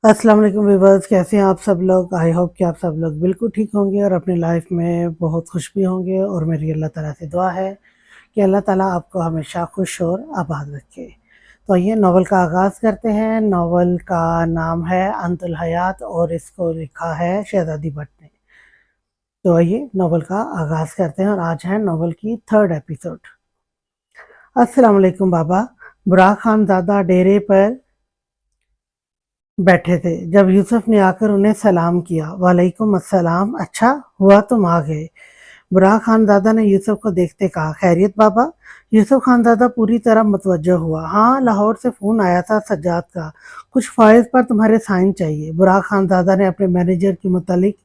अस्सलाम वालेकुम व्यूअर्स, कैसे हैं आप सब लोग। आई होप कि आप सब लोग बिल्कुल ठीक होंगे और अपनी लाइफ में बहुत खुश भी होंगे। और मेरी अल्लाह ताला से दुआ है कि अल्लाह ताला आपको हमेशा खुश और आबाद रखे। तो आइए नॉवल का आगाज़ करते हैं। नॉवल का नाम है अंतुल हयात और इसको लिखा है शहज़ादी भट्ट ने। तो आइए नॉवल का आगाज़ करते हैं और आज है नॉवल की 3rd एपिसोड। अस्सलाम वालेकुम बाबा। बुराक खानज़ादा डेरे पर बैठे थे जब यूसुफ ने आकर उन्हें सलाम किया। वालेकुम अस्सलाम, अच्छा हुआ तुम आ गए। बुरहान खानज़ादा ने यूसुफ को देखते कहा, खैरियत बाबा। यूसुफ खानज़ादा पूरी तरह मुतवज्जह हुआ। हाँ, लाहौर से फ़ोन आया था सज्जाद का, कुछ फ़ाइल्स पर तुम्हारे साइन चाहिए। बुरहान खानज़ादा ने अपने मैनेजर के मुतालिक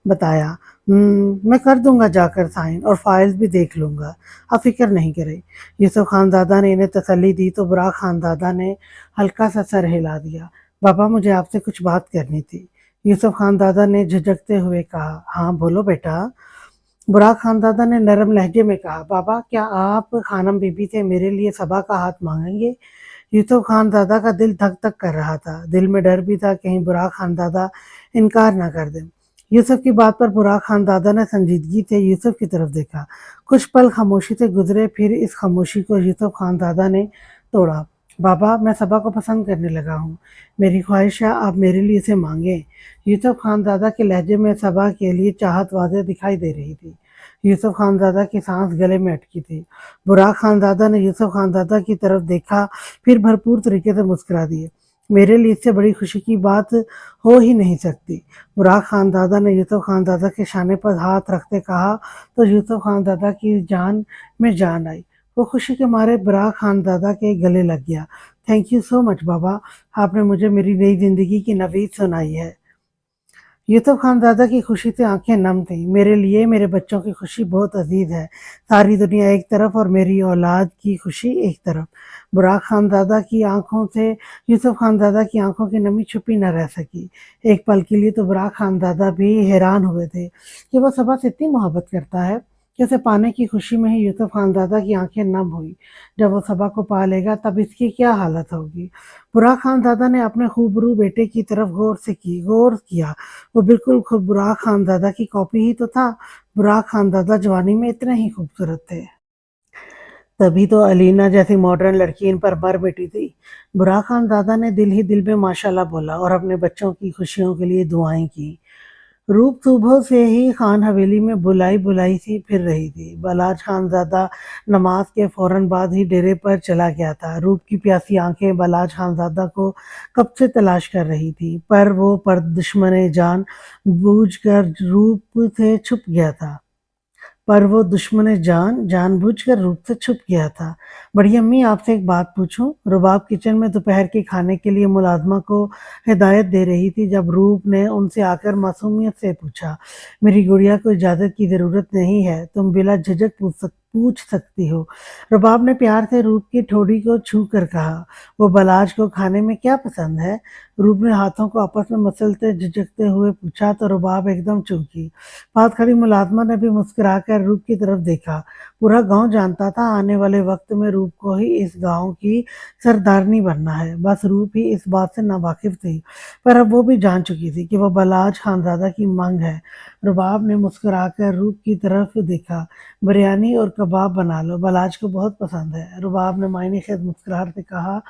बताया। मैं कर दूंगा जाकर साइन और फाइल्स भी देख लूंगा, आप फिक्र नहीं करें। यूसुफ खानज़ादा ने इन्हें तसल्ली दी तो बुरहान खानज़ादा ने हल्का सा सर हिला दिया। बाबा, मुझे आपसे कुछ बात करनी थी। यूसुफ खानज़ादा ने झिझकते हुए कहा। हाँ बोलो बेटा। बुराक खानज़ादा ने नरम लहजे में कहा, बाबा क्या आप खानम बीबी से मेरे लिए सबा का हाथ मांगेंगे। यूसुफ खानज़ादा का दिल धक धक कर रहा था। दिल में डर भी था कहीं बुराक खानज़ादा इनकार ना कर दे। यूसुफ की बात पर बुराक खानज़ादा ने संजीदगी से यूसुफ की तरफ देखा। कुछ पल खामोशी से गुजरे, फिर इस खामोशी को यूसुफ खानज़ादा ने तोड़ा। बाबा, मैं सबा को पसंद करने लगा हूँ। मेरी ख्वाहिश है आप मेरे लिए इसे मांगें। यूसुफ खानज़ादा के लहजे में सबा के लिए चाहत वाज़ेह दिखाई दे रही थी। यूसुफ खानज़ादा की सांस गले में अटकी थी। बुराक खानज़ादा ने यूसुफ खानज़ादा की तरफ देखा, फिर भरपूर तरीके से मुस्कुरा दिए। मेरे लिए इससे बड़ी खुशी की बात हो ही नहीं सकती। बुराक खानज़ादा ने यूसुफ खानज़ादा के शाने पर हाथ रखते कहा तो यूसुफ खानज़ादा की जान में जान आई। वो खुशी के मारे बुराक खानज़ादा के गले लग गया। थैंक यू सो मच बाबा, आपने मुझे मेरी नई ज़िंदगी की नवीद सुनाई है। यूसुफ खानज़ादा की खुशी से आंखें नम थीं। मेरे लिए मेरे बच्चों की खुशी बहुत अजीज़ है। सारी दुनिया एक तरफ और मेरी औलाद की खुशी एक तरफ। बुराक खानज़ादा की आंखों से यूसुफ खानज़ादा की आंखों की नमी छुपी न रह सकी। एक पल के लिए तो बुराक खानज़ादा भी हैरान हुए थे कि वो सबा से इतनी मोहब्बत करता है कि उसे पाने की खुशी में ही यूसुफ खानज़ादा की आंखें नम हुई। जब वो सबा को पा लेगा तब इसकी क्या हालत होगी। बुराक खानज़ादा ने अपने खूबरू बेटे की तरफ गौर किया। वो बिल्कुल खुद बुराक खानज़ादा की कॉपी ही तो था। बुराक खानज़ादा जवानी में इतने ही खूबसूरत थे। तभी तो अलीना जैसी मॉडर्न लड़की इन पर मर मिटी थी। बुराक खानज़ादा ने दिल ही दिल में माशाल्लाह बोला और अपने बच्चों की खुशियों के लिए दुआएं की। रूप सुबह से ही खान हवेली में बुलाई बुलाई सी फिर रही थी। बलाज खानज़ादा नमाज के फौरन बाद ही डेरे पर चला गया था। रूप की प्यासी आंखें बलाज खानज़ादा को कब से तलाश कर रही थी, पर वो पर दुश्मन जान बूझकर रूप से छुप गया था। पर वो दुश्मन जान जानबूझकर रूप से छुप गया था। बड़ी अम्मी, आपसे एक बात पूछूं। रुबाब किचन में दोपहर के खाने के लिए मुलाजमा को हिदायत दे रही थी जब रूप ने उनसे आकर मासूमियत से पूछा, मेरी गुड़िया को इजाज़त की ज़रूरत नहीं है, तुम बिला झिझक पूछ सकती हो। रुबाब ने प्यार से रूप की ठोड़ी को छू कर कहा, वो बलाज को खाने में क्या पसंद है। रूप ने हाथों को आपस में मसलते झिझकते हुए पूछा तो रुबाब एकदम चौंकी। पास खड़ी मुलाजमा ने भी मुस्कुराकर रूप की तरफ देखा। पूरा गांव जानता था आने वाले वक्त में रूप को ही इस गांव की सरदारनी बनना है। बस रूप ही इस बात से नावाकिफ थी, पर अब वो भी जान चुकी थी कि वह बलाज खानज़ादा की मांग है। रुबाब ने मुस्कुराकर रूप की तरफ देखा। बिरयानी और कबाब बना लो, बलाज को बहुत पसंद है। रुबाब ने मायने खेज मुस्कुराहट से कहा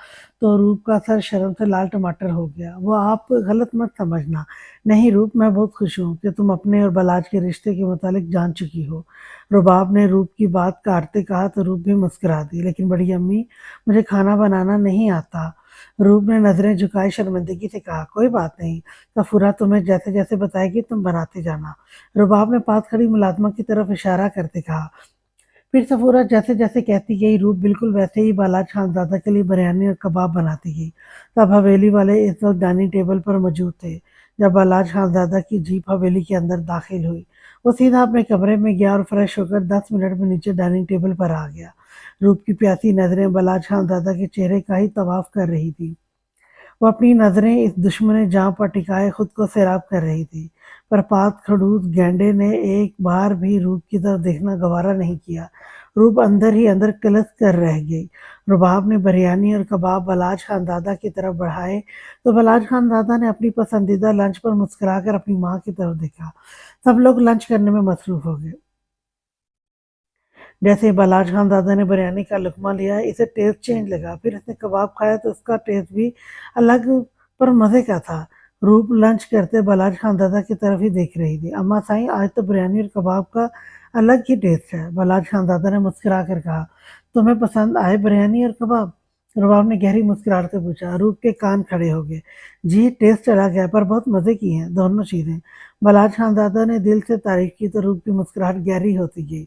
तो रूप का सर शर्म से लाल टमाटर हो गया। वो आप गलत मत समझना। नहीं रूप, मैं बहुत खुश हूँ कि तुम अपने और बलाज के रिश्ते के मुतालिक जान चुकी हो। रुबाब ने रूप की बात काटते कहा तो रूप भी मुस्कुरा दी। लेकिन बड़ी अम्मी, मुझे खाना बनाना नहीं आता। रूप ने नजरें झुकाई शर्मिंदगी से कहा, कोई बात नहीं, सफूरा तुम्हें जैसे जैसे बताएगी तुम बनाते जाना। रुबाब ने पास खड़ी मुलाजमा की तरफ इशारा करते कहा। फिर सफूरा जैसे जैसे कहती गई रूप बिल्कुल वैसे ही बालाज खानज़ादा के लिए बिरयानी और कबाब बनाती गई। तब हवेली वाले इस वक्त डाइनिंग टेबल पर मौजूद थे। जब बालाज खानज़ादा की जीप हवेली के अंदर दाखिल हुई, वो सीधा अपने कमरे में गया और फ्रेश होकर 10 मिनट में नीचे डाइनिंग टेबल पर आ गया। रूप की प्यासी नजरें बालाज खानज़ादा के चेहरे का ही तवाफ कर रही थी। वो अपनी नज़रें इस दुश्मन जाँ पर टिकाए खुद को सैराब कर रही थी, पर पाक खड़ूस गैंडे ने एक बार भी रूप की तरफ देखना गवारा नहीं किया। रूप अंदर ही अंदर कलस कर रह गई। रुबाब ने बिरयानी और कबाब बलाज खानदादा की तरफ बढ़ाए तो बलाज खानदादा ने अपनी पसंदीदा लंच पर मुस्कुराकर अपनी माँ की तरफ देखा। सब लोग लंच करने में मसरूफ हो गए। जैसे ही बलाज खानदादा ने बिरयानी का लुकमा लिया, इसे टेस्ट चेंज लगा। फिर इसने कबाब खाया तो उसका टेस्ट भी अलग पर मज़े का था। रूप लंच करते बलाज खानदादा की तरफ ही देख रही थी। अम्मा साईं, आज तो बिरयानी और कबाब का अलग ही टेस्ट है। बलाज खानदादा ने मुस्कुरा कर कहा, तुम्हें पसंद आए बिरयानी और कबाब? रबाब ने गहरी मुस्कुराहट से पूछा। रूप के कान खड़े हो गए। जी, टेस्ट अलग है पर बहुत मज़े की हैं दोनों चीज़ें। बलाज खानदादा ने दिल से तारीफ की तो रूप की मुस्कुराहट गहरी होती गई।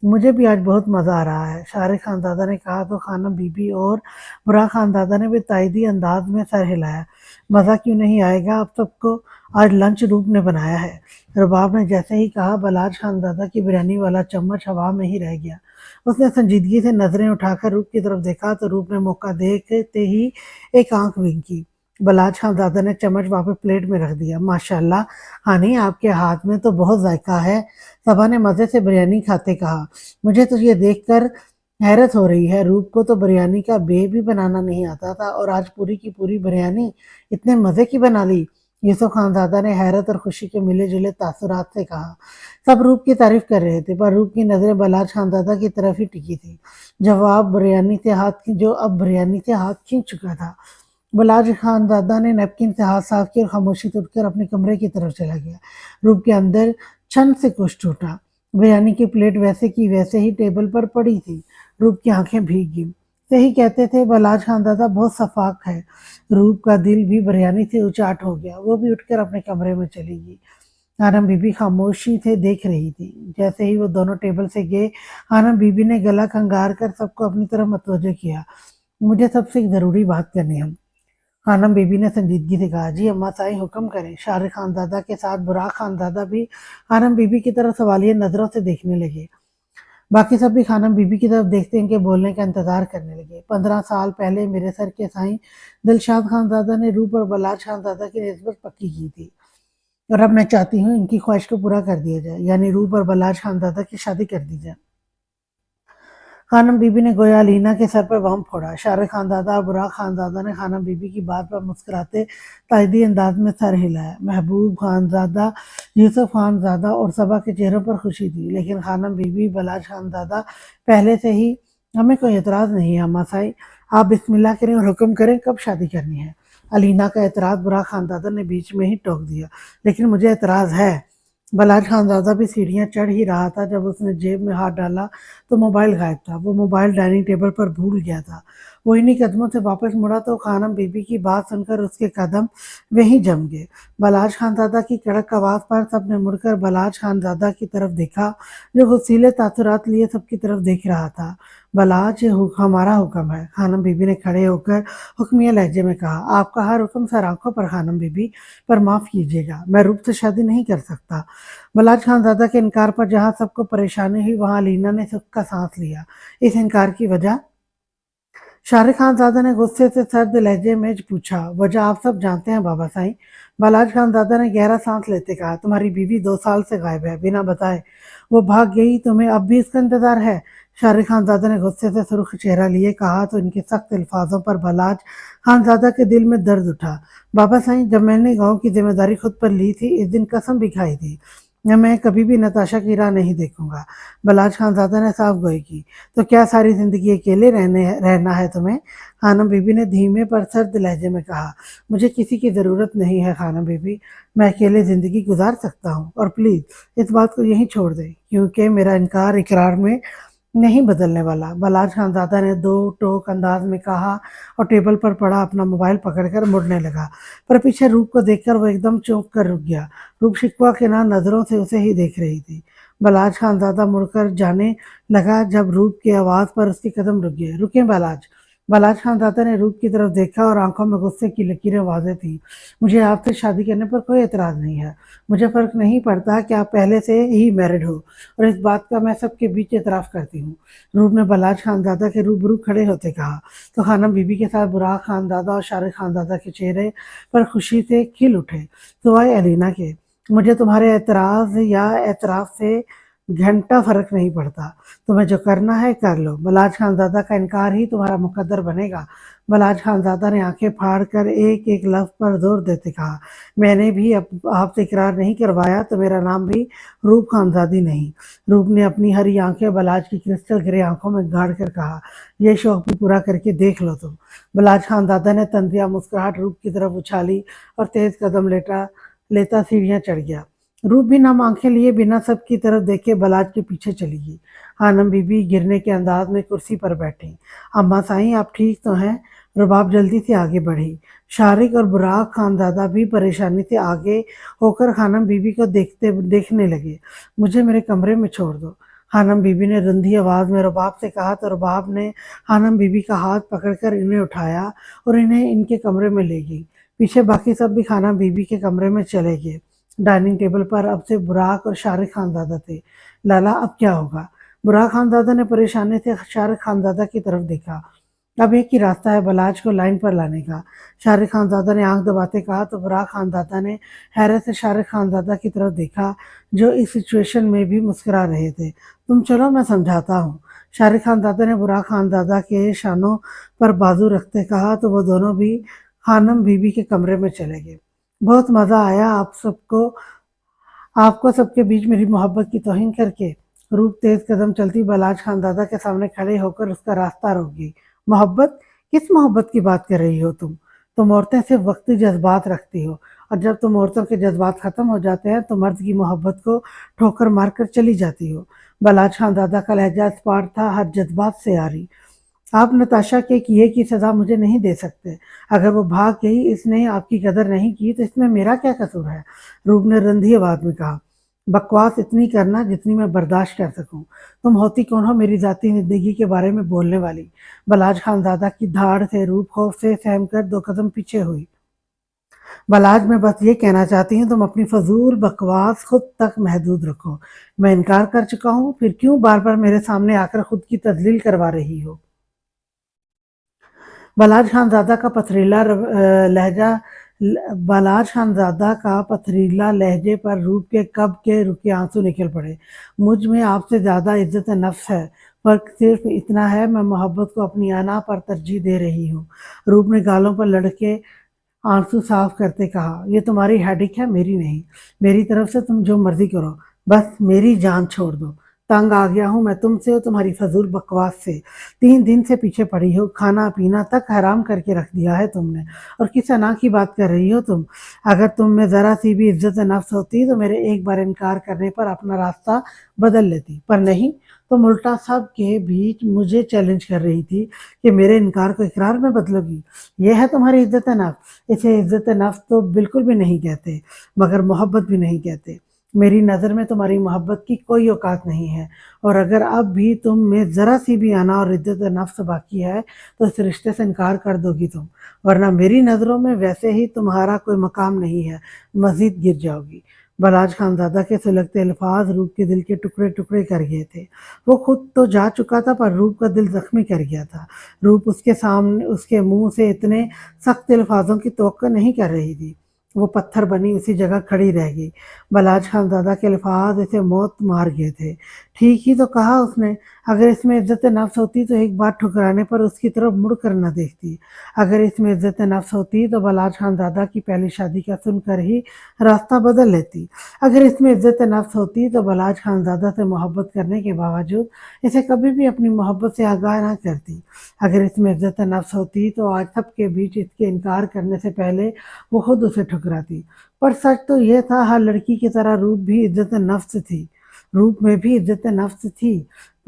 मुझे भी आज बहुत मज़ा आ रहा है, शारिक खानदादा ने कहा तो खानम बीबी और बुरा खानदादा ने भी तायदी अंदाज में सर हिलाया। मज़ा क्यों नहीं आएगा आप सबको, आज लंच रूप ने बनाया है। रबाब ने जैसे ही कहा, बलाज खानदादा की बिरयानी वाला चम्मच हवा में ही रह गया। उसने संजीदगी से नज़रें उठाकर रूप की तरफ देखा तो रूप ने मौका देखते ही एक आंख विंकी। बलाज खानदादा ने चम्मच वापस प्लेट में रख दिया। माशाल्लाह हानी, आपके हाथ में तो बहुत जायका है, सबा ने मज़े से बिरयानी खाते कहा। मुझे तो ये देखकर हैरत हो रही है, रूप को तो बिरयानी का बे भी बनाना नहीं आता था और आज पूरी की पूरी बिरयानी इतने मज़े की बना ली। यूसुफ खानज़ादा ने हैरत और खुशी के मिले जुले तासुरात से कहा। सब रूप की तारीफ कर रहे थे पर रूप की नज़रें बलाज खानज़ादा की तरफ ही टिकी थी, जो अब बिरयानी से हाथ खींच चुका था। बलाज खानज़ादा ने नैपकिन से हाथ साफ किया और खामोशी से उठकर अपने कमरे की तरफ चला गया। रूप के अंदर छन से कुछ टूटा। बिरयानी की प्लेट वैसे की वैसे ही टेबल पर पड़ी थी। रूप की आंखें भीग गईं। सही कहते थे बलाज खानदादा बहुत सफाक है। रूप का दिल भी बिरयानी से उचाट हो गया। वो भी उठकर अपने कमरे में चली गई। हानम बीबी खामोशी से देख रही थी। जैसे ही वो दोनों टेबल से गए, हानम बीबी ने गला खंगार कर सबको अपनी तरफ मतवजह किया। मुझे सबसे एक ज़रूरी बात करनी है। खानम बीबी ने संजीदगी से कहा। जी अम्मा साई, हुक्म करें। शारिक खानदादा के साथ बुराक खानदादा भी खानम बीबी की तरफ सवालिया नजरों से देखने लगे। बाकी सब भी खानम बीबी की तरफ देखते इनके बोलने का इंतजार करने लगे। 15 साल पहले मेरे सर के साईं दिलशाद खानदादा ने रूप और बलाज खानदादा की निस्बत पक्की की थी और अब मैं चाहती हूँ इनकी ख्वाहिश को पूरा कर दिया जाए, यानी रूप और बलाज खानदादा की शादी कर दी जाए। खानम बीबी ने गोया अलीना के सर पर बम फोड़ा। शारिक खानदादा और बुराक खानदादा ने खानम बीबी की बात पर मुस्कुराते तायदी अंदाज में सर हिलाया। महबूब खानजादा, यूसुफ खानजादा और सबा के चेहरों पर खुशी थी, लेकिन खानम बीबी, बलाज खानदादा पहले से ही, हमें कोई एतराज़ नहीं है अम्मा साई, आप बिस्मिल्लाह करें और हुक्म करें कब शादी करनी है। अलीना का एतराज़ बुराक खानदादा ने बीच में ही टोक दिया। लेकिन मुझे एतराज़ है। बलाज खानजादा भी सीढ़ियाँ चढ़ ही रहा था जब उसने जेब में हाथ डाला तो मोबाइल गायब था। वो मोबाइल डाइनिंग टेबल पर भूल गया था। वो इन्हीं कदमों से वापस मुड़ा तो खानम बीबी की बात सुनकर उसके कदम वहीं जम गए। बलाज खानजादा की कड़क आवाज़ पर सबने मुड़कर बलाज खानजादा की तरफ देखा, जो गुस्सीले तासुरात लिए सबकी तरफ देख रहा था। बलाज, ये हमारा हुक्म है। खानम बीबी ने खड़े होकर हुक्मिया लहजे में कहा। आपका हर हुक्म सर आंखों पर खानम बीबी, पर माफ़ कीजिएगा, मैं रूप से शादी नहीं कर सकता। बलाज खानजादा के इनकार पर जहाँ सबको परेशानी हुई, वहाँ अलीना ने सुख का सांस लिया। इस इनकार की वजह? शारिक खानजादा ने गुस्से से सर्द लहजे में पूछा। वजह आप सब जानते हैं बाबा साईं। बलाज खानजादा ने गहरा सांस लेते कहा। तुम्हारी बीवी 2 साल से गायब है, बिना बताए वो भाग गई, तुम्हें अब भी इसका इंतजार है? शारिक खानजादा ने गुस्से से सुर्ख चेहरा लिए कहा तो इनके सख्त अल्फाजों पर बलाज खानजादा के दिल में दर्द उठा। बाबा साईं, जब मैंने गांव की जिम्मेदारी खुद पर ली थी, इस दिन कसम भी खाई थी मैं कभी भी नताशा की राह नहीं देखूंगा। बलाज खानजादा ने साफ गोई की। तो क्या सारी जिंदगी अकेले रहना है तुम्हें? खानम बीबी ने धीमे पर सर्द लहजे में कहा। मुझे किसी की ज़रूरत नहीं है खानम बीबी, मैं अकेले ज़िंदगी गुजार सकता हूँ और प्लीज़ इस बात को यहीं छोड़ दें, क्योंकि मेरा इनकार इकरार में नहीं बदलने वाला। बलाज खानजादा ने दो टोक अंदाज में कहा और टेबल पर पड़ा अपना मोबाइल पकड़कर मुड़ने लगा, पर पीछे रूप को देखकर वो एकदम चौंक कर रुक गया। रूप शिकवा के ना नज़रों से उसे ही देख रही थी। बलाज खानजादा मुड़कर जाने लगा जब रूप की आवाज़ पर उसके कदम रुक गए। रुकें बलाज। बलाज खानजादा ने रूप की तरफ देखा और आंखों में गुस्से की लकीरें वाज़ेह थी। मुझे आपसे शादी करने पर कोई एतराज़ नहीं है। मुझे फ़र्क नहीं पड़ता कि आप पहले से ही मैरिड हो और इस बात का मैं सबके बीच एतराफ़ करती हूँ। रूप ने बलाज खानजादा के रूबरू खड़े होते कहा तो खानम बीबी के साथ बुराक खानजादा और शारिक खानजादा के चेहरे पर खुशी से खिल उठे, सिवाय अलीना के। मुझे तुम्हारे एतराज़ या एतराफ़ से घंटा फर्क नहीं पड़ता, तुम्हें जो करना है कर लो। बलाज खानजादा का इनकार ही तुम्हारा मुकद्दर बनेगा। बलाज खानजादा ने आंखें फाड़ कर एक एक लफ्ज पर जोर देते कहा, मैंने भी आपसे इकरार नहीं करवाया तो मेरा नाम भी रूप खानजादी नहीं। रूप ने अपनी हरी आंखें बलाज की क्रिस्टल ग्रे आंखों में गाड़ कर कहा, यह शौक भी पूरा करके देख लो तुम। बलाज खानजादा ने तंजिया मुस्कुराहट रूप की तरफ उछाली और तेज कदम लेता सीढ़ियां चढ़ गया। रूप भी नम आंखें लिए बिना सबकी तरफ देखे बलाज के पीछे चली गई। हानम बीबी गिरने के अंदाज में कुर्सी पर बैठी। अम्मा साईं आप ठीक तो हैं? रुबाब जल्दी से आगे बढ़ी। शारिक और बुराक खानजादा भी परेशानी से आगे होकर खानम बीबी को देखने लगे। मुझे मेरे कमरे में छोड़ दो, खानम बीबी ने रंधी आवाज में रुबाब से कहा तो रुबाब ने खानम बीबी का हाथ पकड़कर इन्हें उठाया और इन्हें इनके कमरे में ले गई। पीछे बाकी सब भी खानम बीबी के कमरे में चले गए। डाइनिंग टेबल पर अब से बुराक और शारिक खानजादा थे। लाला अब क्या होगा? बुराक खानजादा ने परेशानी से शारिक खानजादा की तरफ देखा। अब एक ही रास्ता है बलाज को लाइन पर लाने का, शारिक खानजादा ने आंख दबाते कहा तो बुराक खानजादा ने हैरत से शारिक खानजादा की तरफ देखा जो इस सिचुएशन में भी मुस्कुरा रहे थे। तुम चलो मैं समझाता हूँ। शारिक खानजादा ने बुराक खानजादा के शानों पर बाजू रखते कहा तो वो दोनों भी खानम बीबी के कमरे में चले गए। बहुत मज़ा आया आपको सबके बीच मेरी मोहब्बत की तौहीन करके। रूप तेज कदम चलती बलाज खानजादा के सामने खड़े होकर उसका रास्ता रोक गई। मोहब्बत? किस मोहब्बत की बात कर रही हो तुम औरतें सिर्फ वक्ती जज्बात रखती हो और जब तुम औरतों के जज्बात खत्म हो जाते हैं तो मर्द की मोहब्बत को ठोकर मारकर चली जाती हो। बलाज खानजादा का लहजा स्पार्ट था, हर जज्बात से आ रही। आप नताशा के किए की सजा मुझे नहीं दे सकते। अगर वो भाग गई, इसने आपकी कदर नहीं की तो इसमें मेरा क्या कसूर है? रूप ने रंधी आवाज में कहा, बकवास इतनी करना जितनी मैं बर्दाश्त कर सकूं। तुम होती कौन हो मेरी जाती जिंदगी के बारे में बोलने वाली? बलाज खानजादा की धाड़ से रूप खौफ से सहम कर 2 कदम पीछे हुई। बलाज मैं बस ये कहना चाहती हूँ तुम अपनी फजूल बकवास खुद तक महदूद रखो। मैं इनकार कर चुका हूँ, फिर क्यों बार बार मेरे सामने आकर खुद की तजलील करवा रही हो? बलाज खानजादा का लहजा बलाज खानजादा का पथरीला लहजे पर रूप के कब के रुके आंसू निकल पड़े। मुझ में आपसे ज़्यादा इज्जत नफ्स है, फर्क सिर्फ इतना है मैं मोहब्बत को अपनी अना पर तरजीह दे रही हूँ। रूप ने गालों पर लड़के आंसू साफ करते कहा, ये तुम्हारी हेडिक है, मेरी नहीं। मेरी तरफ से तुम जो मर्जी करो, बस मेरी जान छोड़ दो। तंग आ गया हूँ मैं तुमसे और तुम्हारी फजूल बकवास से। 3 दिन से पीछे पड़ी हो, खाना पीना तक हराम करके रख दिया है तुमने और किस अना की बात कर रही हो तुम? अगर तुम में ज़रा सी भी इज्जत नफ्स होती तो मेरे एक बार इनकार करने पर अपना रास्ता बदल लेती, पर नहीं, तुम उल्टा सब के बीच मुझे चैलेंज कर रही थी कि मेरे इनकार को इकरार में बदलोगी। यह है तुम्हारी इज्जत नफ्स? इसे इज्जत नफ्स तो बिल्कुल भी नहीं कहते, मगर मोहब्बत भी नहीं कहते। मेरी नज़र में तुम्हारी मोहब्बत की कोई औकात नहीं है और अगर अब भी तुम में ज़रा सी भी आना और इज्जत नफ्स बाकी है तो इस रिश्ते से इनकार कर दोगी तुम, वरना मेरी नज़रों में वैसे ही तुम्हारा कोई मकाम नहीं है, मज़ीद गिर जाओगी। बलाज खानजादा के सुलगते अल्फाज रूप के दिल के टुकड़े टुकड़े कर गए थे। वो खुद तो जा चुका था पर रूप का दिल जख्मी कर गया था। रूप उसके सामने उसके मुंह से इतने सख्त अल्फाजों की तवक्को नहीं कर रही थी। वो पत्थर बनी उसी जगह खड़ी रह गई। बलाज खानजादा के अल्फाज इसे मौत मार गए थे। ठीक ही तो कहा उसने, अगर इसमें इज्जत नफ्स होती तो एक बार ठुकराने पर उसकी तरफ मुड़ कर न देखती। अगर इसमें इज्जत नफ्स होती तो बलाज खानजादा की पहली शादी का सुनकर ही रास्ता बदल लेती। अगर इसमें इज्जत नफ्स होती तो बलाज खानजादा से मोहब्बत करने के बावजूद इसे कभी भी अपनी मोहब्बत से आगाह न करती। अगर इसमें इज्जत नफ्स होती तो आज सबके बीच इसके इनकार करने से पहले वो खुद उसे ठुकराती। पर सच तो यह था हर लड़की की तरह रूप भी इज्जत नफ्स थी। रूप में भी इज्जत नफ्स थी,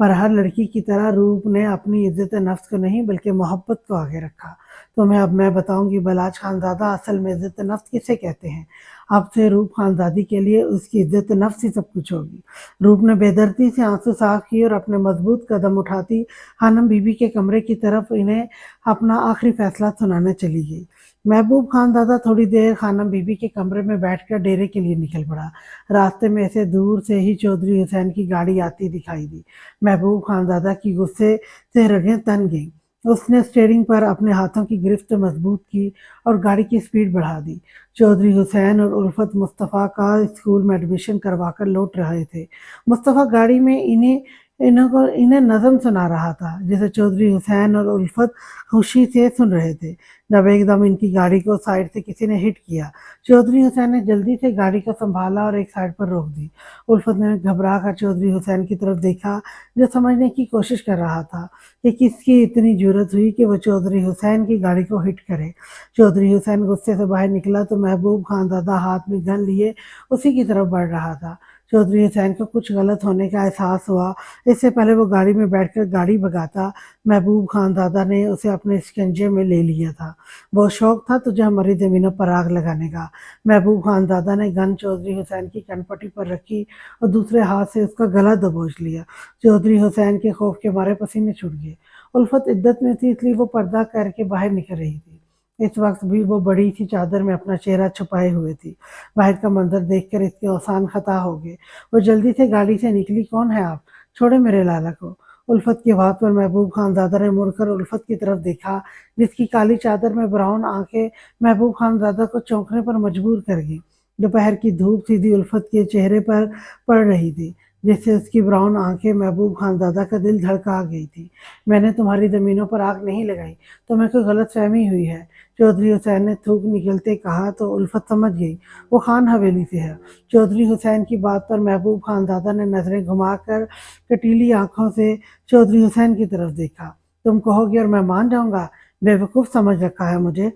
पर हर लड़की की तरह रूप ने अपनी इज्जत नफ्स को नहीं बल्कि मोहब्बत को आगे रखा। तो मैं बताऊंगी बलाज खानजादा असल में इज्जत नफ्स किसे कहते हैं। अब से रूप खानजादी के लिए उसकी इज्जत नफ्स ही सब कुछ होगी। रूप ने बेदर्दी से आंसू साफ किए और अपने मजबूत कदम उठाती खानम बीबी के कमरे की तरफ इन्हें अपना आखिरी फैसला सुनाने चली गई। महबूब खानजादा थोड़ी देर खानम बीबी के कमरे में बैठकर डेरे के लिए निकल पड़ा। रास्ते में ऐसे दूर से ही चौधरी हुसैन की गाड़ी आती दिखाई दी। महबूब खानजादा की गुस्से से रगें तन गईं। اس نے اسٹیئرنگ پر اپنے ہاتھوں کی گرفت مضبوط کی اور گاڑی کی سپیڈ بڑھا دی۔ چودھری حسین اور الفت مصطفیٰ کا اسکول میں ایڈمیشن کروا کر لوٹ رہے تھے۔ مصطفیٰ گاڑی میں انہیں نظم سنا رہا تھا جسے چودھری حسین اور الفت خوشی سے سن رہے تھے، جب ایک دم ان کی گاڑی کو سائیڈ سے کسی نے ہٹ کیا۔ چودھری حسین نے جلدی سے گاڑی کو سنبھالا اور ایک سائیڈ پر روک دی۔ الفت نے گھبرا کر چودھری حسین کی طرف دیکھا جو سمجھنے کی کوشش کر رہا تھا کہ کس کی اتنی جرأت ہوئی کہ وہ چودھری حسین کی گاڑی کو ہٹ کرے۔ چودھری حسین غصے سے باہر نکلا تو محبوب خان زادہ ہاتھ میں گن لیے اسی کی طرف بڑھ رہا تھا۔ چودھری حسین کو کچھ غلط ہونے کا احساس ہوا۔ اس سے پہلے وہ گاڑی میں بیٹھ کر گاڑی بھگاتا، محبوب خان زادہ نے اسے اپنے شکنجے میں لے لیا تھا۔ بہت شوق تھا تجھے ہماری زمینوں پر آگ لگانے کا۔ محبوب خان زادہ نے گن چودھری حسین کی کنپٹی پر رکھی اور دوسرے ہاتھ سے اس کا گلا دبوچ لیا۔ چودھری حسین کے خوف کے مارے پسینے چھوٹ گئے۔ الفت عدت میں تھی، اس لیے وہ پردہ کر کے باہر نکل رہی تھی۔ اس وقت بھی وہ بڑی سی چادر میں اپنا چہرہ چھپائے ہوئے تھی۔ باہر کا منظر دیکھ کر اس کے اوسان خطا ہو گئے۔ وہ جلدی سے گاڑی سے نکلی۔ کون ہے آپ؟ چھوڑے میرے لالا کو۔ الفت کی بات پر محبوب خان زادہ نے مڑ کر الفت کی طرف دیکھا جس کی کالی چادر میں براؤن آنکھیں محبوب خان زادہ کو چونکنے پر مجبور کر گئی۔ دوپہر کی دھوپ سیدھی الفت کے چہرے پر پڑ رہی تھی جس سے اس کی براؤن آنکھیں محبوب خان زادہ کا دل دھڑکا گئی تھی۔ میں نے تمہاری زمینوں پر آگ نہیں لگائی، تمہیں کوئی غلط فہمی ہوئی ہے، چودھری حسین نے تھوک نکلتے کہا تو الفت سمجھ گئی وہ خان حویلی سے ہے۔ چودھری حسین کی بات پر محبوب خان زادہ نے نظریں گھما کر کٹیلی آنکھوں سے چودھری حسین کی طرف دیکھا۔ تم کہو گی اور میں مان جاؤں گا؟ بے وقوف سمجھ رکھا ہے مجھے۔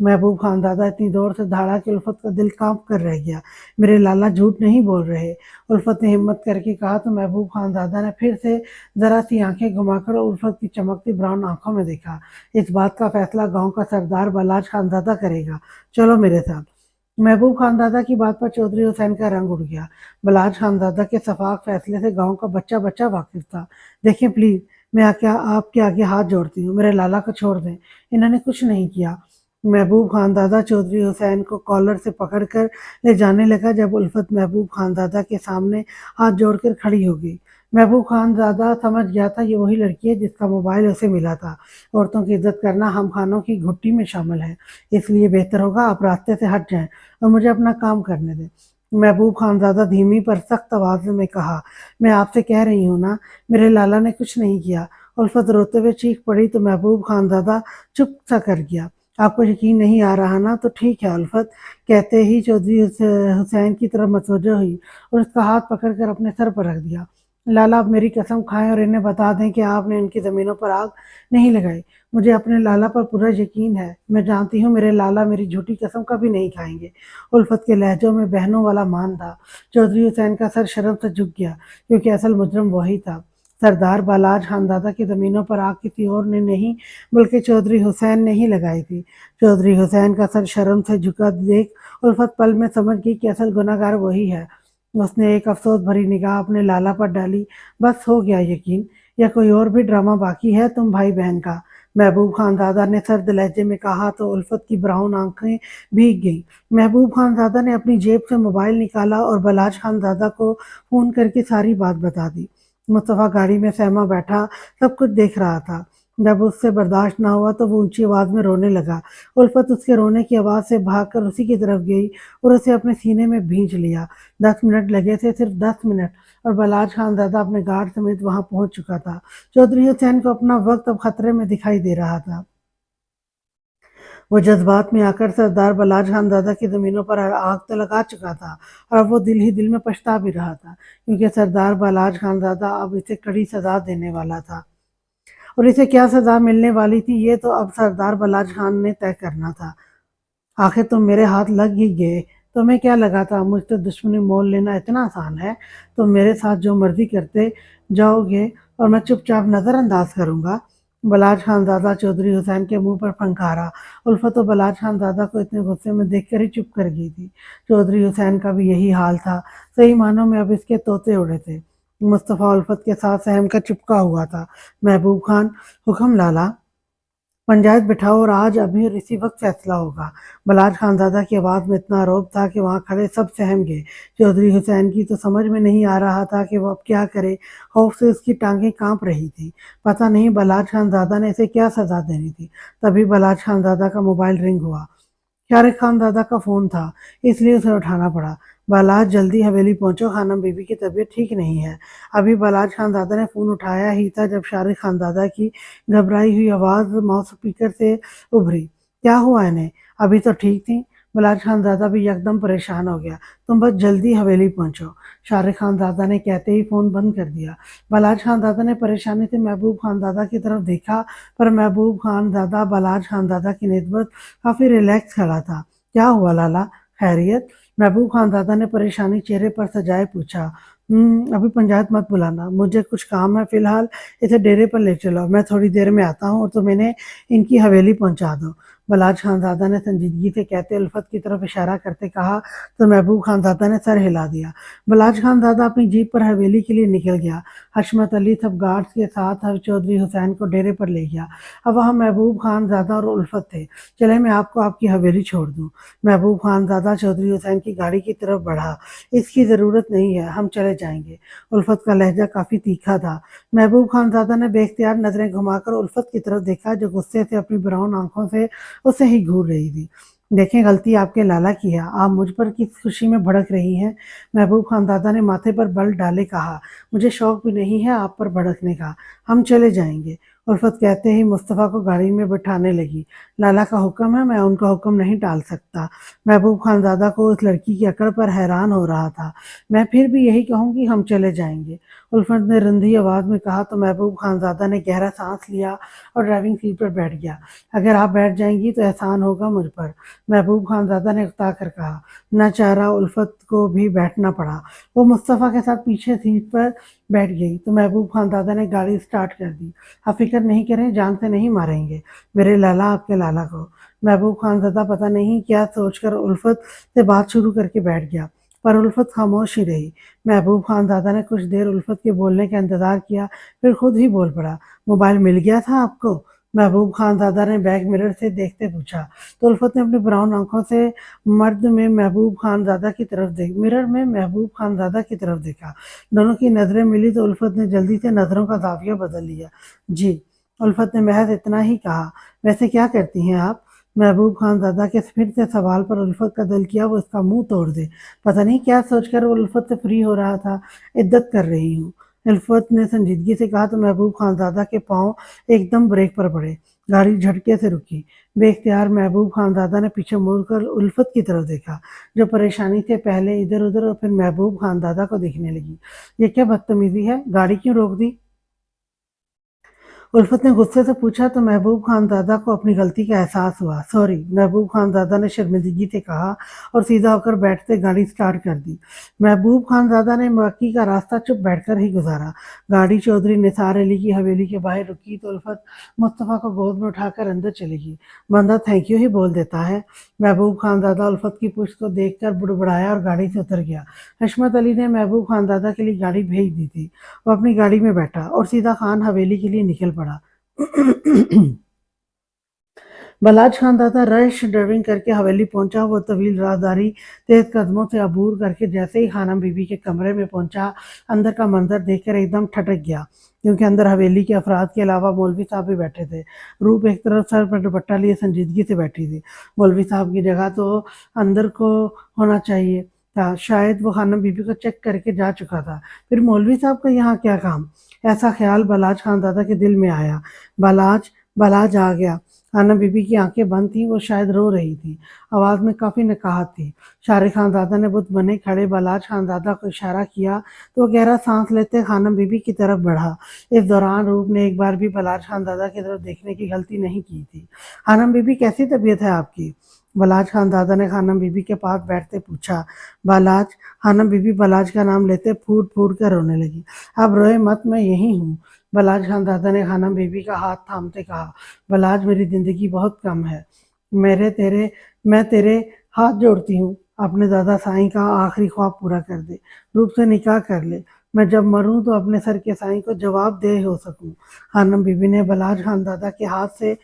محبوب خان زادہ اتنی زور سے دھاڑا کہ الفت کا دل کانپ کر رہ گیا۔ میرے لالا جھوٹ نہیں بول رہے، الفت نے ہمت کر کے کہا تو محبوب خان زادہ نے پھر سے ذرا سی آنکھیں گھما کر الفت کی چمکتی براؤن آنکھوں میں دیکھا۔ اس بات کا فیصلہ گاؤں کا سردار بلاج خان زادہ کرے گا، چلو میرے ساتھ۔ محبوب خان زادہ کی بات پر چودھری حسین کا رنگ اڑ گیا۔ بلاج خان زادہ کے شفاق فیصلے سے گاؤں کا بچہ بچہ واقف تھا۔ دیکھیں پلیز، میں آپ کے آگے ہاتھ جوڑتی ہوں، میرے لالا کو چھوڑ دیں، انہوں نے کچھ نہیں کیا۔ محبوب خان زادہ چودھری حسین کو کالر سے پکڑ کر لے جانے لگا جب الفت محبوب خان زادہ کے سامنے ہاتھ جوڑ کر کھڑی ہو گئی۔ محبوب خان زادہ سمجھ گیا تھا یہ وہی لڑکی ہے جس کا موبائل اسے ملا تھا۔ عورتوں کی عزت کرنا ہم خانوں کی گھٹی میں شامل ہے، اس لیے بہتر ہوگا آپ راستے سے ہٹ جائیں اور مجھے اپنا کام کرنے دیں۔ محبوب خان زادہ دھیمی پر سخت آواز میں کہا، میں آپ سے کہہ رہی ہوں نا، میرے لالا نے کچھ نہیں کیا۔ الفت روتے ہوئے چیخ پڑی تو محبوب خان زادہ چپ سا کر گیا۔ آپ کو یقین نہیں آ رہا نا، تو ٹھیک ہے الفت، کہتے ہی چودھری حسین کی طرف متوجہ ہوئی اور اس کا ہاتھ پکڑ کر اپنے سر پر رکھ دیا۔ لالا آپ میری قسم کھائیں اور انہیں بتا دیں کہ آپ نے ان کی زمینوں پر آگ نہیں لگائی۔ مجھے اپنے لالا پر پورا یقین ہے، میں جانتی ہوں میرے لالا میری جھوٹی قسم کبھی نہیں کھائیں گے۔ الفت کے لہجوں میں بہنوں والا مان تھا۔ چودھری حسین کا سر شرم سے جھک گیا کیونکہ اصل مجرم وہی تھا۔ سردار بالاج خان زادہ کی زمینوں پر آگ کسی اور نے نہیں بلکہ چودھری حسین نے ہی لگائی تھی۔ چودھری حسین کا سر شرم سے جھکا دیکھ الفت پل میں سمجھ گئی کہ اصل گناہ گار وہی ہے۔ اس نے ایک افسوس بھری نگاہ اپنے لالا پر ڈالی۔ بس ہو گیا یقین، یا کوئی اور بھی ڈرامہ باقی ہے تم بھائی بہن کا؟ محبوب خان زادہ نے سرد لہجے میں کہا تو الفت کی براؤن آنکھیں بھیگ گئیں۔ محبوب خان زادہ نے اپنی جیب سے موبائل نکالا اور بلاج خان زادہ کو فون کر کے ساری بات بتا دی۔ مصطفیٰ گاڑی میں سہما بیٹھا سب کچھ دیکھ رہا تھا۔ جب اس سے برداشت نہ ہوا تو وہ اونچی آواز میں رونے لگا۔ الفت اس کے رونے کی آواز سے بھاگ کر اسی کی طرف گئی اور اسے اپنے سینے میں بھینچ لیا۔ 10 منٹ لگے تھے، صرف 10 منٹ، اور بلاج خان زادہ اپنے گارڈ سمیت وہاں پہنچ چکا تھا۔ چودھری حسین کو اپنا وقت اب خطرے میں دکھائی دے رہا تھا۔ وہ جذبات میں آ کر سردار بلاج خان زادہ کی زمینوں پر آگ تو لگا چکا تھا اور اب وہ دل ہی دل میں پچھتا بھی رہا تھا کیونکہ سردار بلاج خان زادہ اب اسے کڑی سزا دینے والا تھا، اور اسے کیا سزا ملنے والی تھی یہ تو اب سردار بلاج خان نے طے کرنا تھا۔ آخر تم میرے ہاتھ لگ ہی گئے، تمہیں کیا لگا تھا مجھ سے دشمنی مول لینا اتنا آسان ہے؟ تم میرے ساتھ جو مرضی کرتے جاؤ گے اور میں چپ چاپ نظر انداز کروں گا؟ بلاج خان زادہ چودھری حسین کے منہ پر پھنکارا۔ الفت و بلاج خان زادہ کو اتنے غصے میں دیکھ کر ہی چپ کر گئی تھی۔ چودھری حسین کا بھی یہی حال تھا، صحیح معنوں میں اب اس کے طوطے اڑے تھے۔ مصطفیٰ الفت کے ساتھ سہم کا چپکا ہوا تھا۔ محبوب خان، حکم لالا۔ पंचायत बिठाओ और आज अभी और इसी वक्त फैसला होगा। बलाज खानजादा की आवाज़ में इतना रौब था कि वहाँ खड़े सब सहम गए। चौधरी हुसैन की तो समझ में नहीं आ रहा था कि वो अब क्या करे। खौफ से उसकी टांगें कांप रही थी। पता नहीं बलाज खानजादा ने इसे क्या सजा देनी थी। तभी बलाज खानजादा का मोबाइल रिंग हुआ। शारिक खान दादा का फ़ोन था, इसलिए उसे उठाना पड़ा। बलाज जल्दी हवेली पहुँचो, खानम बीबी की तबीयत ठीक नहीं है। अभी बलाज खान दादा ने फ़ोन उठाया ही था जब शारिक खान दादा की घबराई हुई आवाज़ माउस स्पीकर से उभरी। क्या हुआ इन्हें? अभी तो ठीक थी। बलाज खान दादा भी यकदम परेशान हो गया। तुम बस जल्दी हवेली पहुँचो। शारिक खान दादा ने कहते ही फ़ोन बंद कर दिया। बलाज खान दादा ने परेशानी से महबूब खान दादा की तरफ देखा, पर महबूब खान दादा बलाज खान दादा की निस्बत काफ़ी रिलैक्स खड़ा था। क्या हुआ लाला, खैरियत? महबूब खान दादा ने परेशानी चेहरे पर सजाए पूछा। अभी पंचायत मत बुलाना, मुझे कुछ काम है, फिलहाल इसे डेरे पर ले चलो, मैं थोड़ी देर में आता हूँ और तुम इन्हें इनकी हवेली पहुंचा दो। बलाज खानजादा ने संजीदगी से कहते उल्फत की तरफ इशारा करते कहा तो महबूब खानजादा ने सर हिला दिया। बलाज खानजादा अपनी जीप पर हवेली के लिए निकल गया। हशमत अली सब गार्ड्स के साथ हर चौधरी हुसैन को डेरे पर ले गया। अब वहाँ महबूब खानजादा और उल्फत थे। चले मैं आपको आपकी हवेली छोड़ दूँ। महबूब खानजादा चौधरी हुसैन की गाड़ी की तरफ बढ़ा। इसकी ज़रूरत नहीं है, हम चले जाएंगे। उल्फत का लहजा काफ़ी तीखा था। महबूब खानजादा ने बेख्तियार नज़रें घुमाकर उल्फत की तरफ देखा जो गुस्से से अपनी ब्राउन आंखों से उसे ही घूर रही थी। देखें गलती आपके लाला की है, आप मुझ पर किस खुशी में भड़क रही हैं? महबूब खानजादा ने माथे पर बल डाले कहा, मुझे शौक भी नहीं है आप पर भड़कने का, हम चले जाएंगे। उल्फत कहते ही मुस्तफ़ा को गाड़ी में बिठाने लगी। लाला का हुक्म है, मैं उनका हुक्म नहीं टाल सकता। महबूब खानजादा को उस लड़की की अकड़ पर हैरान हो रहा था। मैं फिर भी यही कहूँगी हम चले जाएंगे। उल्फत ने रंधी आवाज़ में कहा तो महबूब खानजादा ने गहरा सांस लिया और ड्राइविंग सीट पर बैठ गया। अगर आप बैठ जाएंगी तो एहसान होगा मुझ पर, महबूब खानजादा ने उकता कर कहा। न चारा उल्फत को भी बैठना पड़ा। वो मुस्तफ़ा के साथ पीछे सीट पर बैठ गई तो महबूब खानजादा ने गाड़ी स्टार्ट कर दी। आप फिक्र नहीं करें, जान से नहीं मारेंगे मेरे लाला आपके लाला को। महबूब खानजादा पता नहीं क्या सोचकर उल्फत से बात शुरू करके बैठ गया, पर उल्फत खामोश ही रही। महबूब खानजादा ने कुछ देर उल्फत के बोलने का इंतज़ार किया, फिर खुद ही बोल पड़ा। मोबाइल मिल गया था आपको? महबूब खानजादा ने बैक मिरर से देखते पूछा तो उल्फत ने अपनी ब्राउन आंखों से मिरर में महबूब खानजादा की तरफ देखा। दोनों की नज़रें मिली तो उल्फत ने जल्दी से नज़रों का जाविया बदल लिया। जी, उल्फत ने महज इतना ही कहा। वैसे क्या करती हैं आप? महबूब खानजादा के फिर से सवाल पर उल्फत का दिल किया वो इसका मुंह तोड़ दे। पता नहीं क्या सोचकर वो उल्फत से फ्री हो रहा था। इद्दत कर रही हूँ। उल्फत ने संजीदगी से कहा तो महबूब खानजादा के पाँव एकदम ब्रेक पर पड़े। गाड़ी झटके से रुकी। बेख्तियार महबूब खानजादा ने पीछे मुड़कर उल्फत की तरफ देखा, जो परेशानी से पहले इधर-उधर और फिर महबूब खानजादा को देखने लगी। ये क्या बदतमीजी है? गाड़ी क्यों रोक दी? उल्फत ने गुस्से से पूछा तो महबूब खानजादा को अपनी गलती का एहसास हुआ। सॉरी, महबूब खानजादा ने शर्मिंदगी से कहा और सीधा होकर बैठते गाड़ी स्टार्ट कर दी। महबूब खानजादा ने बाकी का रास्ता चुप बैठकर ही गुजारा। गाड़ी चौधरी निसार अली की हवेली के बाहर रुकी तो उल्फत मुस्तफ़ा को गोद में उठाकर अंदर चली गई। बंदा थैंक यू ही बोल देता है। महबूब खानजादा उल्फत की पुश्त को देखकर बुड़बुड़ाया और गाड़ी से उतर गया। हशमत अली ने महबूब खानजादा के लिए गाड़ी भेज दी थी। वो अपनी गाड़ी में बैठा और सीधा खान हवेली के लिए निकल पड़ा। बलाज खानदादा रश ड्राइविंग करके हवेली पहुंचा। वो तवील राहदारी तेज कदमों से अबूर करके जैसे ही खानम बीबी के कमरे में पहुंचा, अंदर का मंजर देखकर एकदम ठटक गया, क्योंकि अंदर हवेली के अफराद के अलावा मौलवी साहब भी बैठे थे। रूप एक तरफ सर पर दुपट्टा लिए संजीदगी से बैठी थी। मौलवी साहब की जगह तो अंदर को होना चाहिए था, शायद वो खानम बीबी को चेक करके जा चुका था। फिर मौलवी साहब का यहाँ क्या काम? ऐसा ख्याल बलाज खानदादा के दिल में आया। बलाज बलाज आ गया। खानम बीबी की आंखें बंद थीं, वो शायद रो रही थी। आवाज़ में काफ़ी नकाहत थी। शारिक खानदादा ने बुत बने खड़े बलाज खानदादा को इशारा किया तो वो गहरा सांस लेते खानम बीबी की तरफ बढ़ा। इस दौरान रूप ने एक बार भी बलाज खानदादा की तरफ देखने की गलती नहीं की थी। खानम बीबी कैसी तबीयत है आपकी? बलाज खानदादा ने खानम बीबी के पास बैठते पूछा। बलाज खानम बीबी बलाज का नाम लेते फूट फूट कर रोने लगी। अब रोए मत, मैं यही हूँ। बलाज खानदादा ने खानम बीबी का हाथ थामते कहा। बलाज मेरी ज़िंदगी बहुत कम है, मैं तेरे हाथ जोड़ती हूँ, अपने दादा साईं का आखिरी ख्वाब पूरा कर दे, रूप से निकाह कर ले। मैं जब मरूं तो अपने सर के साईं को जवाब दे हो सकूं। खानम बीबी ने बलाज खानदादा के हाथ से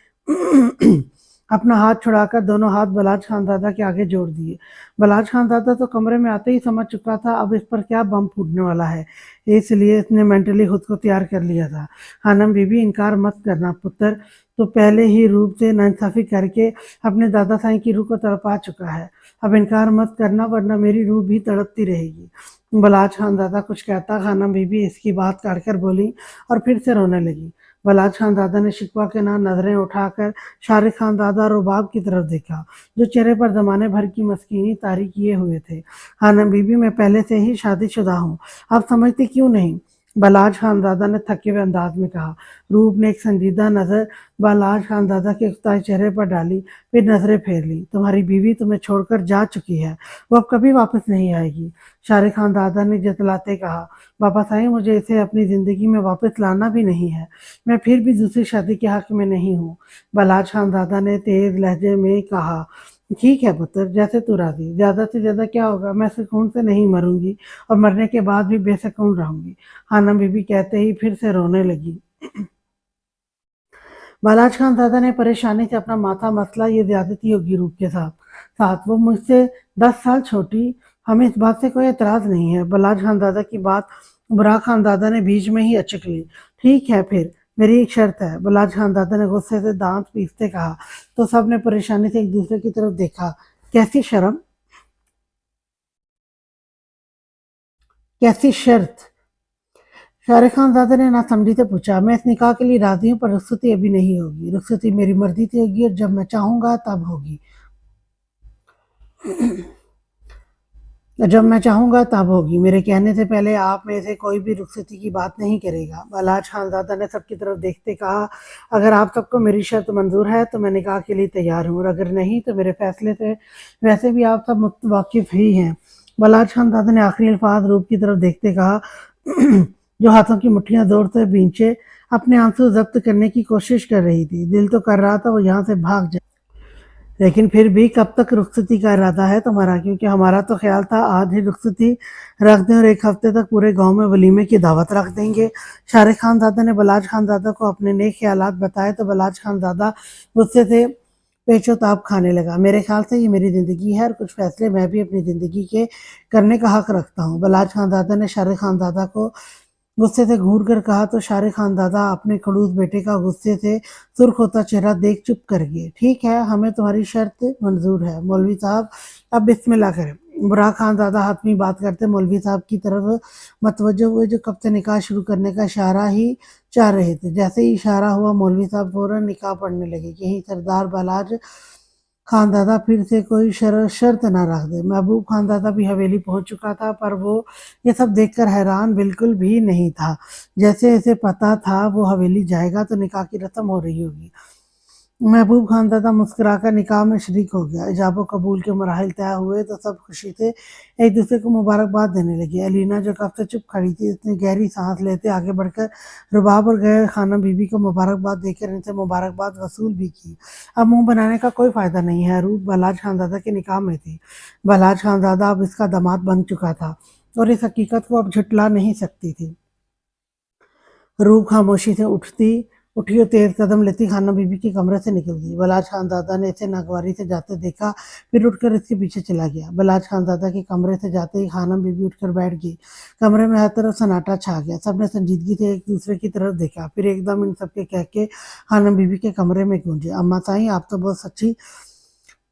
अपना हाथ छुड़ाकर दोनों हाथ बलाज खान दादा के आगे जोड़ दिए। बलाज खान दादा तो कमरे में आते ही समझ चुका था अब इस पर क्या बम फूटने वाला है, इसलिए इसने मेंटली खुद को तैयार कर लिया था। खानम बीबी, इनकार मत करना पुत्र, तो पहले ही रूप से नाइंसाफी करके अपने दादा साईं की रूह को तड़पा चुका है। अब इनकार मत करना वरना मेरी रूह भी तड़पती रहेगी। बलाज खान दादा कुछ कहता, खानम बीबी इसकी बात काट कर बोली और फिर से रोने लगी। बलाज खान दादा ने शिकवा के ना नजरें उठाकर शारिक खान दादा और रुबाब की तरफ देखा, जो चेहरे पर जमाने भर की मस्कीनी तारी किए हुए थे। खानम बीबी, मैं पहले से ही शादीशुदा हूँ, आप समझते क्यों नहीं? बलाज खान दादा ने थके हुए अंदाज में कहा। रूप ने एक संजीदा नजर बलाज खान दादा के उकताए चेहरे पर डाली, फिर नजरें फेर ली। तुम्हारी बीवी तुम्हें छोड़कर जा चुकी है, वो अब कभी वापस नहीं आएगी, शारिक खान दादा ने जतलाते कहा। बाबा साईं, मुझे इसे अपनी जिंदगी में वापस लाना भी नहीं है, मैं फिर भी दूसरी शादी के हक में नहीं हूँ, बलाज खान दादा ने तेज लहजे में कहा। ठीक है पुत्र, जैसे तू राजी, ज्यादा से ज्यादा क्या होगा, मैं सुकून से नहीं मरूंगी और मरने के बाद भी बेसुकून रहूंगी, खानम बीबी कहते ही फिर से रोने लगी। बालाज खान दादा ने परेशानी से अपना माथा मसला, ये ज्यादती होगी रूप के साथ साथ वो मुझसे 10 साल छोटी, हमें इस बात से कोई एतराज नहीं है। बलाज खान दादा की बात बुराक खान दादा ने बीच में ही अचक ली। ठीक है फिर, मेरी एक शर्त है, बलाज खान दादा ने गुस्से से दांत पीसते कहा। तो सब ने परेशानी से एक दूसरे की तरफ देखा। कैसी शर्म, कैसी शर्त? शाहरुख खान दादा ने नासमझी से पूछा। मैं इस निकाह के लिए राजी हूँ पर रुखसती अभी नहीं होगी, रुखसती मेरी मर्जी से होगी और जब मैं चाहूंगा तब होगी, जब मैं चाहूंगा तब होगी, मेरे कहने से पहले आप में से कोई भी रुखसती की बात नहीं करेगा, बलाज खानजादा ने सबकी तरफ देखते कहा। अगर आप सबको मेरी शर्त मंजूर है तो मैं निकाह के लिए तैयार हूँ और अगर नहीं तो मेरे फैसले से वैसे भी आप सब वाकिफ ही हैं, बलाज खानजादा ने आखिरी अल्फाज रूप की तरफ देखते कहा, जो हाथों की मुट्ठियां जोर से भींचे अपने आंसू जब्त करने की कोशिश कर रही थी। दिल तो कर रहा था वो यहाँ से भाग जाए, लेकिन फिर भी कब तक रुखसती का इरादा है तुम्हारा? क्योंकि हमारा तो ख्याल था आज ही रुखसती रख दें और एक हफ्ते तक पूरे गांव में वलीमे की दावत रख देंगे। शारिक खानजादा ने बलाज खानजादा को अपने नेक ख्यालात बताए तो बलाज खानजादा गुस्से से पेचोताप खाने लगा। मेरे ख्याल से ये मेरी ज़िंदगी है और कुछ फैसले मैं भी अपनी ज़िंदगी के करने का हक रखता हूँ, बलाज खानजादा ने शारिक खानजादा को गुस्से से घूर कर कहा तो शारिक खानजादा अपने खड़ूस बेटे का गुस्से से सुर्ख होता चेहरा देख चुप कर गए। ठीक है, हमें तुम्हारी शर्त मंजूर है, मौलवी साहब अब बिस्मिल्लाह करें। बुरहान खानजादा हाथमी बात करते मौलवी साहब की तरफ मतवज्जो हुए, जो कब से निकाह शुरू करने का इशारा ही चाह रहे थे। जैसे ही इशारा हुआ मौलवी साहब फौरन निकाह पढ़ने लगे। यही सरदार बलाज खानदादा फिर से कोई शर्त ना रख दे। महबूब खानदादा भी हवेली पहुंच चुका था पर वो ये सब देखकर हैरान बिल्कुल भी नहीं था। जैसे इसे पता था वो हवेली जाएगा तो निकाह की रस्म हो रही होगी। महबूब खानदादा मुस्कुराकर निकाह में शरीक हो गया। इजाब कबूल के मराहल तय हुए तो सब खुशी से एक दूसरे को मुबारकबाद देने लगे। अलीना जो कब से चुप खड़ी थी उसने गहरी सांस लेते आगे बढ़कर रुबाब और गैर खानम बीबी को मुबारकबाद देकर इनसे मुबारकबाद वसूल भी की। अब मुंह बनाने का कोई फायदा नहीं है, रूप बलाज खानजादा के निकाह में थी। बलाज खानजादा अब इसका दामाद बन चुका था और इस हकीकत को अब झुटला नहीं सकती थी। रूह खामोशी से उठी और तेज कदम लेती खानम बीबी के कमरे से निकल गई। बलाज खानजादा ने इसे नागवारी से जाते देखा, फिर उठकर इसके पीछे चला गया। बलाज खानजादा के कमरे से जाते ही खानम बीबी उठकर बैठ गई। कमरे में हर तरफ सन्नाटा छा गया। सबने संजीदगी से एक दूसरे की तरफ देखा, फिर एकदम इन सबके कह के खानम बीबी के कमरे में गूंजे। अम्मा साईं, आप तो बहुत सच्ची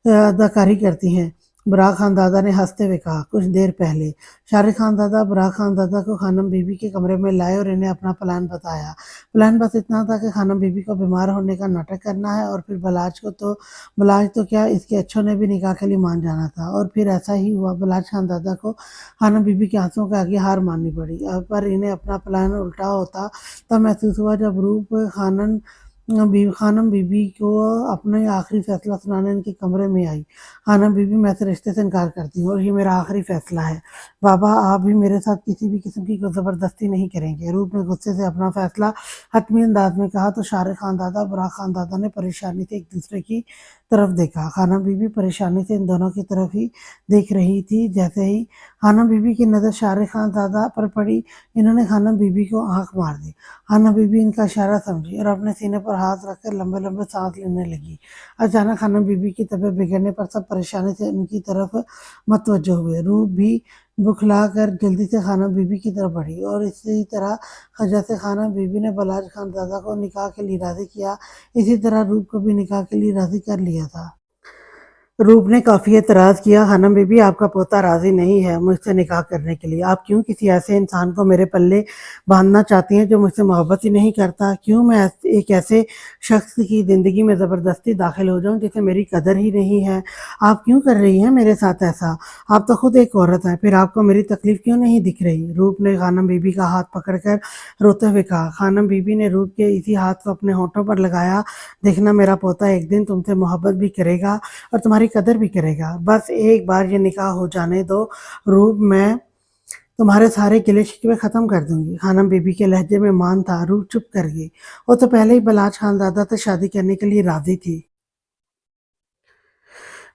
अदाकारी करती हैं, बुरहान खानजादा ने हंसते हुए कहा। कुछ देर पहले शारिक खानजादा बुरहान खानजादा को खानम बीबी के कमरे में लाए और इन्हें अपना प्लान बताया। प्लान बस इतना था कि खानम बीबी को बीमार होने का नाटक करना है और फिर बलाज तो क्या इसके अच्छों ने भी निकाह के लिए मान जाना था। और फिर ऐसा ही हुआ। बलाज खानजादा को खानम बीबी के आंसुओं के आगे हार माननी पड़ी। पर इन्हें अपना प्लान उल्टा होता तब महसूस हुआ जब रूप खानम बीबी को अपने आखिरी फैसला सुनाने इनके कमरे में आई। खानम बीबी, मैं इस रिश्ते से इनकार करती हूँ और ये मेरा आखिरी फैसला है। बाबा, आप भी मेरे साथ किसी भी किस्म की कोई ज़बरदस्ती नहीं करेंगे, रूप ने गुस्से से अपना फैसला हतमी अंदाज में कहा तो शारिक खानजादा बुरहान खानजादा ने परेशानी से एक दूसरे की طرف دیکھا۔ خانم بی بی پریشانی سے ان دونوں کی طرف ہی دیکھ رہی تھی۔ جیسے ہی خانم بی بی کی نظر شارق خان زادہ پر پڑی، انہوں نے خانم بی بی کو آنکھ مار دی۔ خانم بی بی ان کا اشارہ سمجھی اور اپنے سینے پر ہاتھ رکھ کر لمبے لمبے سانس لینے لگی۔ اچانک خانم بی بی کی طبیعت بگڑنے پر سب پریشانی سے ان کی طرف متوجہ ہوئے۔ روح بھی بکھلا کر جلدی سے خانم بی بی کی طرف بڑھی اور اسی طرح جیسے خانم بی بی نے بلاج خان زادہ کو نکاح کے لیے راضی کیا، اسی طرح روح کو بھی نکاح کے لیے راضی کر لیا تھا۔ روب نے کافی اعتراض کیا، خانم بی بی آپ کا پوتا راضی نہیں ہے مجھ سے نکاح کرنے کے لیے، آپ کیوں کسی ایسے انسان کو میرے پلے باندھنا چاہتی ہیں جو مجھ سے محبت ہی نہیں کرتا؟ کیوں میں ایک ایسے شخص کی زندگی میں زبردستی داخل ہو جاؤں جسے میری قدر ہی نہیں ہے؟ آپ کیوں کر رہی ہیں میرے ساتھ ایسا؟ آپ تو خود ایک عورت ہیں، پھر آپ کو میری تکلیف کیوں نہیں دکھ رہی؟ روپ نے خانم بی بی کا ہاتھ پکڑ کر روتے ہوئے کہا۔ خانم بی بی نے روپ کے اسی ہاتھ کو اپنے ہونٹوں پر لگایا، دیکھنا میرا پوتا ایک دن تم سے محبت بھی کرے گا اور تمہاری قدر بھی کرے گا، بس ایک بار یہ نکاح ہو جانے دو روپ، میں تمہارے سارے گلے شکوے ختم کر دوں گی۔ خانم بی بی کے لہجے میں مان تھا۔ روپ چپ کر گئی، وہ تو پہلے ہی بلاج خان زادہ سے شادی کرنے کے لیے راضی تھی،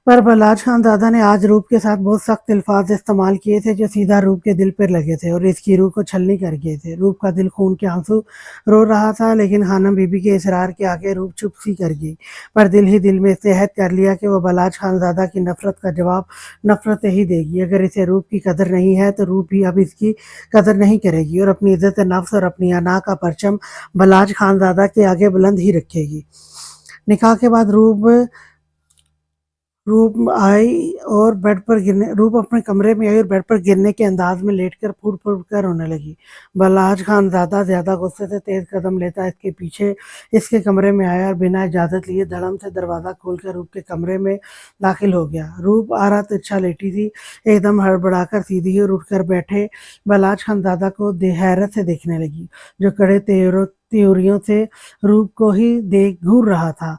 پر بلاج خان زادہ نے آج روپ کے ساتھ بہت سخت الفاظ استعمال کیے تھے جو سیدھا روپ کے دل پر لگے تھے اور اس کی روح کو چھلنی کر گئے تھے۔ روپ کا دل خون کے آنسو رو رہا تھا، لیکن خانم بی بی کے اصرار کے آگے روپ چپ سی کر گئی، پر دل ہی دل میں اسے عہد کر لیا کہ وہ بلاج خان زادہ کی نفرت کا جواب نفرت سے ہی دے گی۔ اگر اسے روپ کی قدر نہیں ہے تو روپ بھی اب اس کی قدر نہیں کرے گی اور اپنی عزت نفس اور اپنی انا کا پرچم بلاج خان زادہ کے آگے بلند ہی رکھے گی۔ نکاح کے بعد روپ اپنے کمرے میں آئی اور بیڈ پر گرنے کے انداز میں لیٹ کر پھوٹ پھوٹ کر رونے لگی۔ بلاج خان زادہ زیادہ غصے سے تیز قدم لیتا اس کے پیچھے اس کے کمرے میں آیا اور بنا اجازت لیے دھڑم سے دروازہ کھول کر روپ کے کمرے میں داخل ہو گیا۔ روپ آرا ترچھا لیٹی تھی، ایک دم ہڑبڑا کر سیدھی اور اٹھ کر بیٹھے بلاج خان زادہ کو حیرت سے دیکھنے لگی، جو کڑے تیوریوں سے روپ کو ہی دیکھ گھور رہا تھا۔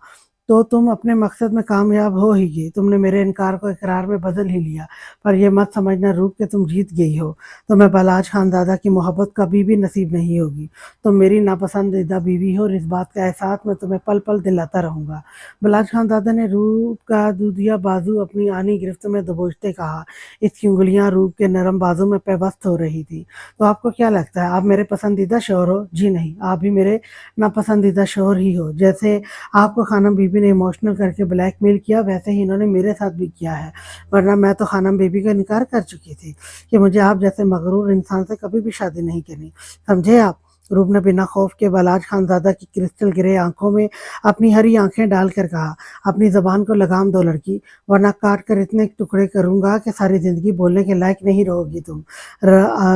تو تم اپنے مقصد میں کامیاب ہو ہی گئی، تم نے میرے انکار کو اقرار میں بدل ہی لیا، پر یہ مت سمجھنا روپ کہ تم جیت گئی ہو، تمہیں بلاج خان زادہ کی محبت کبھی بھی نصیب نہیں ہوگی، تم میری ناپسندیدہ بیوی ہو اور اس بات کا احساس میں تمہیں پل پل دلاتا رہوں گا۔ بلاج خان زادہ نے روپ کا دودھیا بازو اپنی آنی گرفت میں دبوچتے کہا، اس کی انگلیاں روپ کے نرم بازو میں پیوست ہو رہی تھی۔ تو آپ کو کیا لگتا ہے آپ میرے پسندیدہ شوہر ہو؟ جی نہیں، آپ بھی میرے ناپسندیدہ شوہر ہی ہو۔ جیسے آپ کو خانم بی بی نے ایموشنل کر کے بلیک میل کیا، ویسے ہی انہوں نے میرے ساتھ بھی کیا ہے، ورنہ میں تو خانم بی بی کا انکار کر چکی تھی کہ مجھے آپ جیسے مغرور انسان سے کبھی بھی شادی نہیں کرنی، سمجھے آپ؟ روپ نے بنا خوف کے بلاج خان زادہ کی کرسٹل گرے آنکھوں میں اپنی ہری آنکھیں ڈال کر کہا، اپنی زبان کو لگام دو لڑکی، ورنہ کاٹ کر اتنے ٹکڑے کروں گا کہ ساری زندگی بولنے کے لائق نہیں رہو گی تم۔